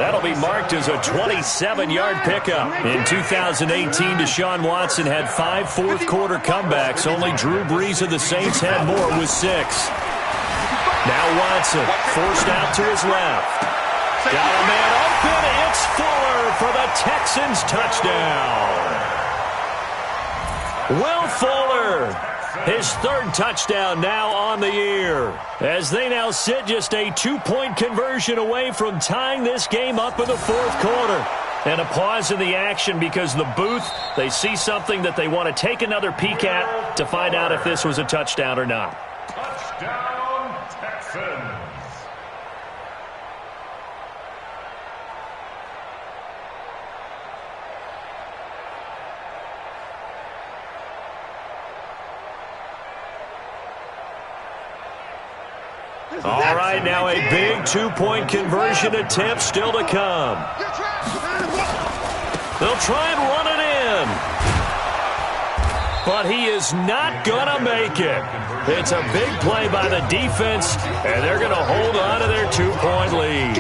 That'll be marked as a 27-yard pickup. In 2018, Deshaun Watson had 5 fourth-quarter comebacks. Only Drew Brees of the Saints had more with 6. Now Watson forced out to his left. Got a man open. It's Fuller for the Texans touchdown. Will Fuller, his third touchdown now on the year, as they now sit just a 2-point conversion away from tying this game up in the fourth quarter. And a pause in the action because the booth, they see something that they want to take another peek at to find out if this was a touchdown or not. Touchdown, Texans. All right, now a big 2-point conversion attempt still to come. They'll try and run it in. But he is not going to make it. It's a big play by the defense, and they're going to hold on to their 2-point lead.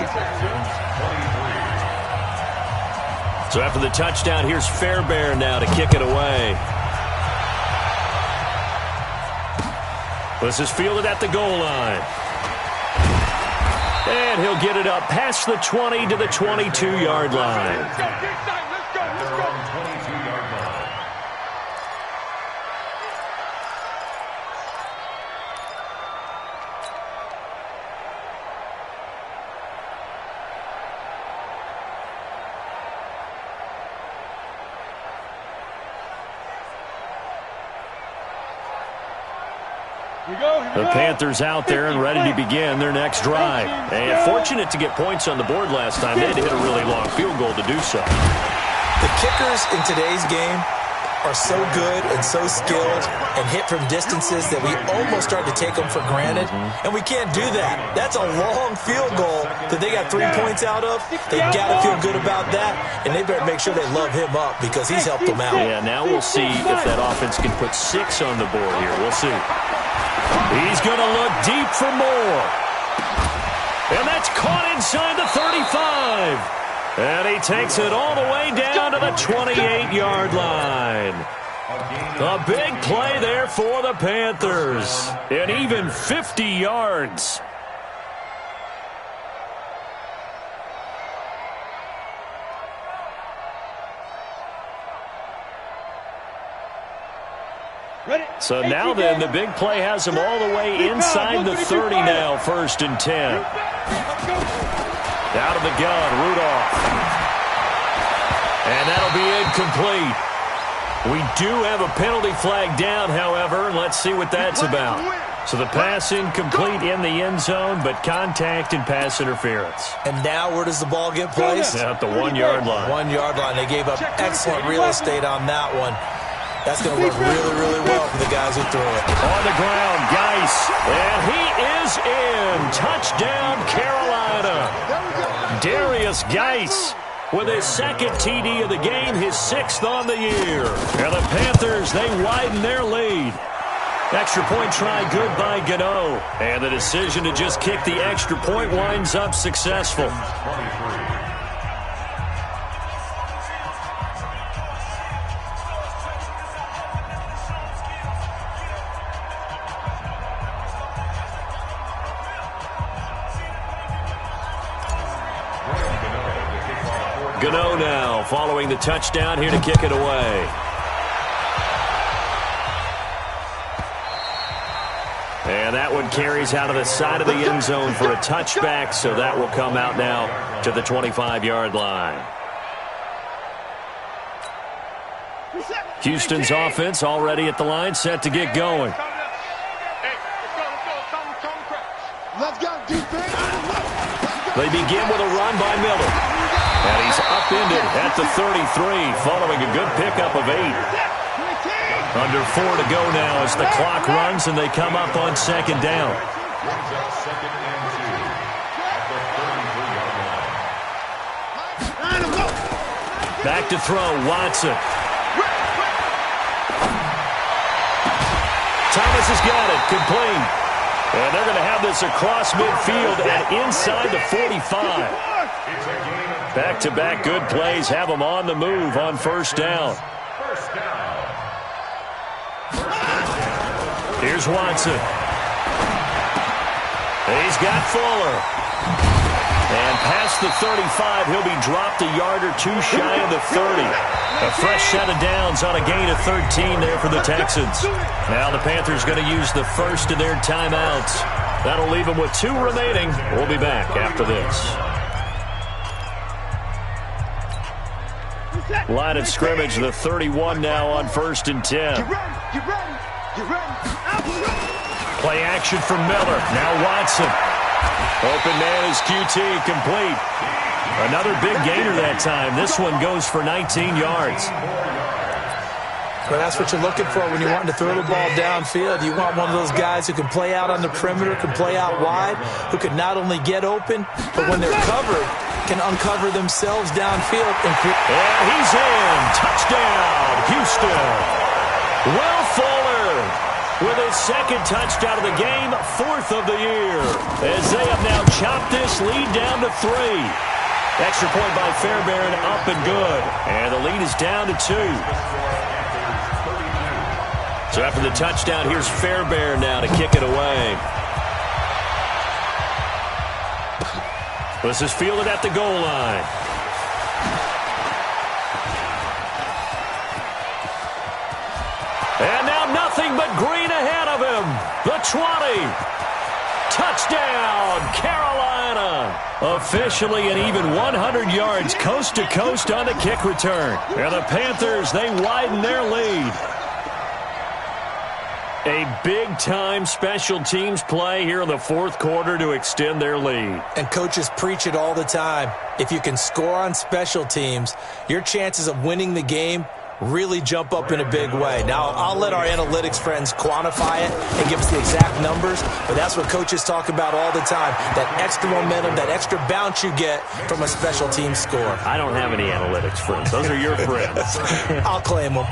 So after the touchdown, here's Fairbairn now to kick it away. This is fielded at the goal line. And he'll get it up past the 20 to the 22-yard line. Let's go. 22-yard line. The Panthers out there and ready to begin their next drive. And fortunate to get points on the board last time. They had to hit a really long field goal to do so. The kickers in today's game are so good and so skilled and hit from distances that we almost start to take them for granted. And we can't do that. That's a long field goal that they got 3 points out of. They've got to feel good about that, and they better make sure they love him up because he's helped them out. Yeah, now we'll see if that offense can put 6 on the board here. We'll see. He's going to look deep for more. And that's caught inside the 35. And he takes it all the way down to the 28-yard line. A big play there for the Panthers. And even 50 yards. So now then, the big play has him all the way inside the 30 now, 1st and 10. Out of the gun, Rudolph. And that'll be incomplete. We do have a penalty flag down, however, and let's see what that's about. So the pass incomplete in the end zone, but contact and pass interference. And now where does the ball get placed? At the 1-yard line. 1-yard line. They gave up excellent real estate on that one. That's going to work really, really well for the guys who threw it. On the ground, Geis. And he is in. Touchdown, Carolina. Darius Geis with his 2nd TD of the game, his 6th on the year. And the Panthers, they widen their lead. Extra point try good by Gano. And the decision to just kick the extra point winds up successful. Gano now following the touchdown here to kick it away. And that one carries out of the side of the end zone for a touchback, so that will come out now to the 25-yard line. Houston's offense already at the line, set to get going. They begin with a run by Miller. And he's upended at the 33, following a good pickup of 8. Under 4 to go now as the clock runs and they come up on 2nd down. Back to throw, Watson. Thomas has got it, complete. And they're going to have this across midfield and inside the 45. Back-to-back good plays have them on the move on 1st down. Here's Watson. He's got Fuller. And past the 35, he'll be dropped a yard or two shy of the 30. A fresh set of downs on a gain of 13 there for the Texans. Now the Panthers going to use the first of their timeouts. That'll leave them with 2 remaining. We'll be back after this. Line of scrimmage, the 31 now on 1st and 10. Play action from Miller. Now Watson. Open man is QT, complete. Another big gainer that time. This one goes for 19 yards. Well, that's what you're looking for when you're wanting to throw the ball downfield. You want one of those guys who can play out on the perimeter, can play out wide, who can not only get open, but when they're covered, can uncover themselves downfield. And he's in. Touchdown, Houston. Will Fuller with his second touchdown of the game, 4th of the year, as they have now chopped this lead down to 3. Extra point by Fairbairn, up and good. And the lead is down to 2. So after the touchdown, here's Fairbairn now to kick it away. This is fielded at the goal line. And now nothing but green ahead of him. The 20. Touchdown, Carolina. Officially an even 100 yards coast to coast on the kick return. And the Panthers, they widen their lead. A big-time special teams play here in the 4th quarter to extend their lead. And coaches preach it all the time. If you can score on special teams, your chances of winning the game really jump up in a big way. Now, I'll let our analytics friends quantify it and give us the exact numbers, but that's what coaches talk about all the time, that extra momentum, that extra bounce you get from a special team score. I don't have any analytics friends. Those are your friends. I'll claim them.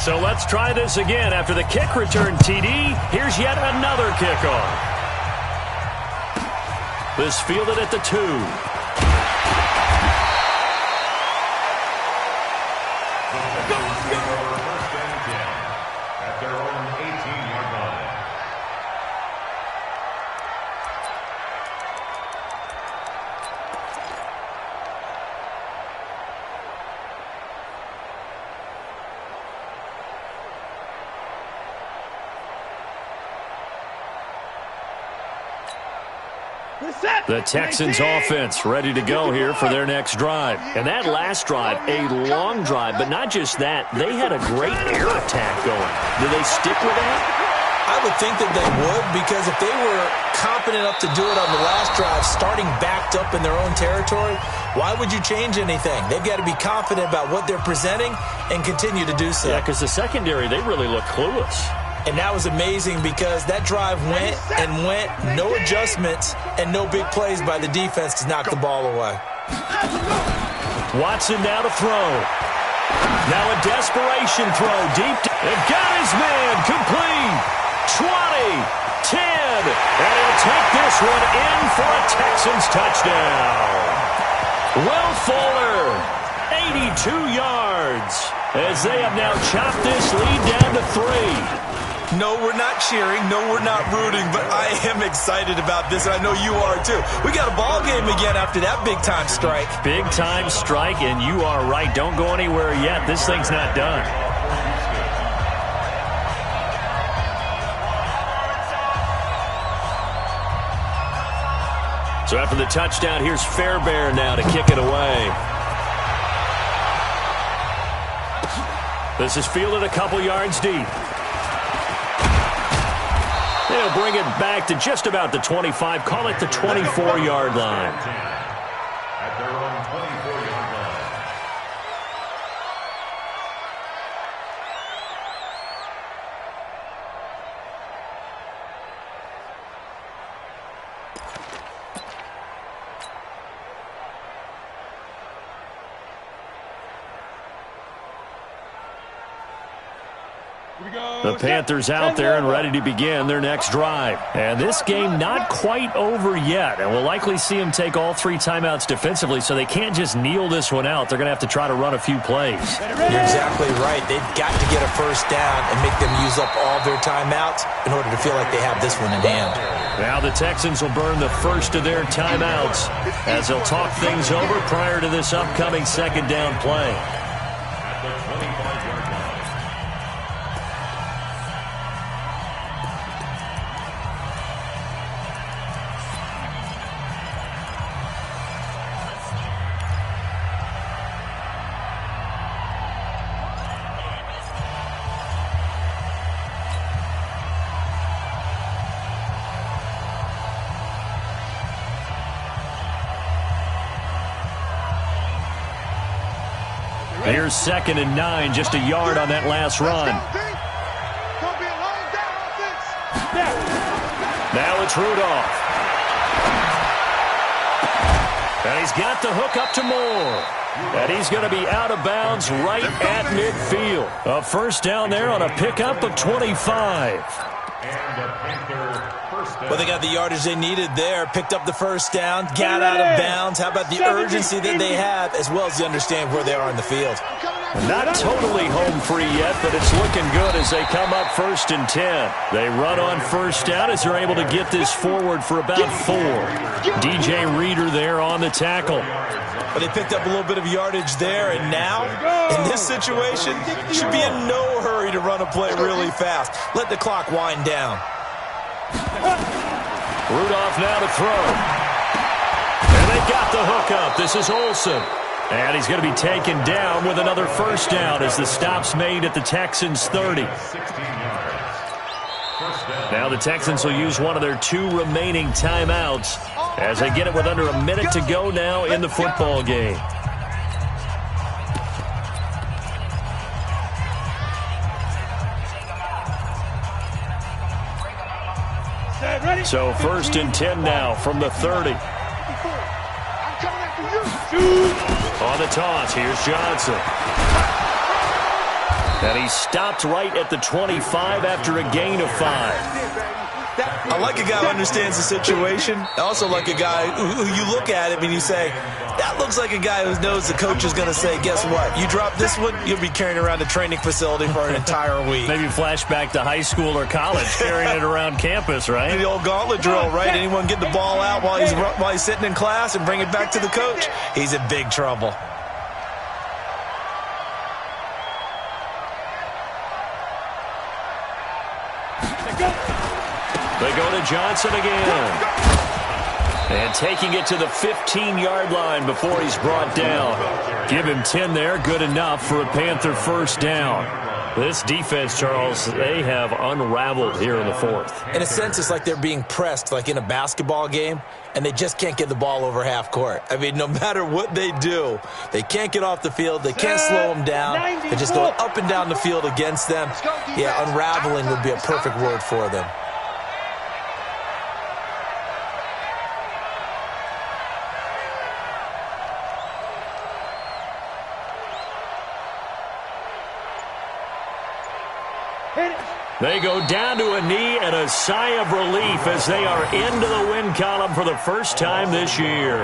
So let's try this again. After the kick return TD, here's yet another kickoff. This fielded at the 2. At their own 18-yard line. The Texans offense ready to go here for their next drive. And that last drive, a long drive, but not just that. They had a great air attack going. Do they stick with that? I would think that they would, because if they were competent enough to do it on the last drive, starting backed up in their own territory, why would you change anything? They've got to be confident about what they're presenting and continue to do so. Yeah, because the secondary, they really look clueless. And that was amazing because that drive went and went, no adjustments, and no big plays by the defense to knock the ball away. Watson now to throw. Now a desperation throw deep. And got his man complete. 20, 10, and he'll take this one in for a Texans touchdown. Will Fuller, 82 yards, as they have now chopped this lead down to 3. No, we're not cheering. No, we're not rooting, but I am excited about this, and I know you are too. We got a ball game again after that big-time strike. Big-time strike, and you are right. Don't go anywhere yet. This thing's not done. So after the touchdown, here's Fairbairn now to kick it away. This is fielded a couple yards deep. They'll bring it back to just about the 25. Call it the 24-yard line. At their own 24-yard line. The Panthers out there and ready to begin their next drive. And this game not quite over yet. And we'll likely see them take all 3 timeouts defensively, so they can't just kneel this one out. They're going to have to try to run a few plays. You're exactly right. They've got to get a first down and make them use up all their timeouts in order to feel like they have this one in hand. Now the Texans will burn the first of their timeouts as they'll talk things over prior to this upcoming second down play. Here's 2nd and 9, just a yard on that last run. Now it's Rudolph. And he's got the hook up to Moore. And he's going to be out of bounds right at midfield. A first down there on a pickup of 25. Well, they got the yardage they needed there, picked up the first down, got out of bounds. How about the urgency that they have, as well as they understand where they are in the field? Not totally home free yet, but it's looking good as they come up 1st and 10. They run on first down as they're able to get this forward for about 4. DJ Reader there on the tackle. But they picked up a little bit of yardage there, and now, in this situation, should be in no hurry to run a play really fast. Let the clock wind down. Rudolph now to throw. And they got the hook up. This is Olsen. And he's going to be taken down with another first down as the stop's made at the Texans' 30. Now the Texans will use one of their 2 remaining timeouts as they get it with under a minute to go now in the football game. So 1st and 10 now from the 30. On the toss, here's Johnson. And he stopped right at the 25 after a gain of 5. I like a guy who understands the situation. I also like a guy who you look at him and you say, that looks like a guy who knows the coach is going to say, guess what? You drop this one, you'll be carrying around a training facility for an entire week. Maybe flashback to high school or college, carrying it around campus, right? The old gauntlet drill, right? Anyone get the ball out while he's sitting in class and bring it back to the coach? He's in big trouble. They go to Johnson again. And taking it to the 15-yard line before he's brought down. Give him 10 there, good enough for a Panther first down. This defense, Charles, they have unraveled here in the 4th. In a sense, it's like they're being pressed like in a basketball game, and they just can't get the ball over half court. I mean, no matter what they do, they can't get off the field. They can't slow them down. They're just going up and down the field against them. Yeah, unraveling would be a perfect word for them. They go down to a knee and a sigh of relief as they are into the win column for the first time this year.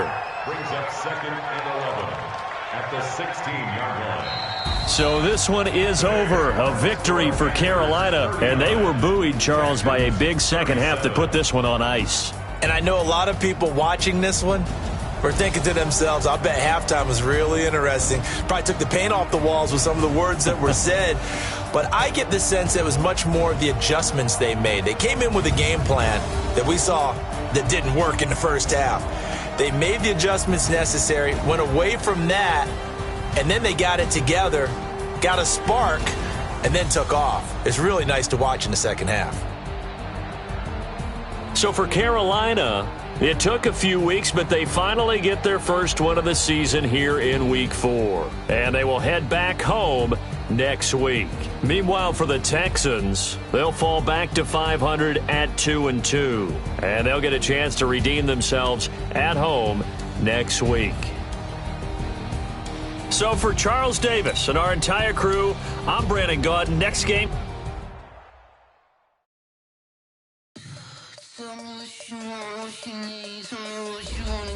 Brings up 2nd and 11 at the 16-yard line. So this one is over. A victory for Carolina. And they were buoyed, Charles, by a big second half to put this one on ice. And I know a lot of people watching this one were thinking to themselves, I bet halftime was really interesting. Probably took the paint off the walls with some of the words that were said. But I get the sense that it was much more of the adjustments they made. They came in with a game plan that we saw that didn't work in the first half. They made the adjustments necessary, went away from that, and then they got it together, got a spark, and then took off. It's really nice to watch in the second half. So for Carolina, it took a few weeks, but they finally get their first win of the season here in Week 4. And they will head back home next week. Meanwhile, for the Texans, they'll fall back to 500 at 2-2. And they'll get a chance to redeem themselves at home next week. So for Charles Davis and our entire crew, I'm Brandon Gaudin. Next game. she needs. Tell me what you wanna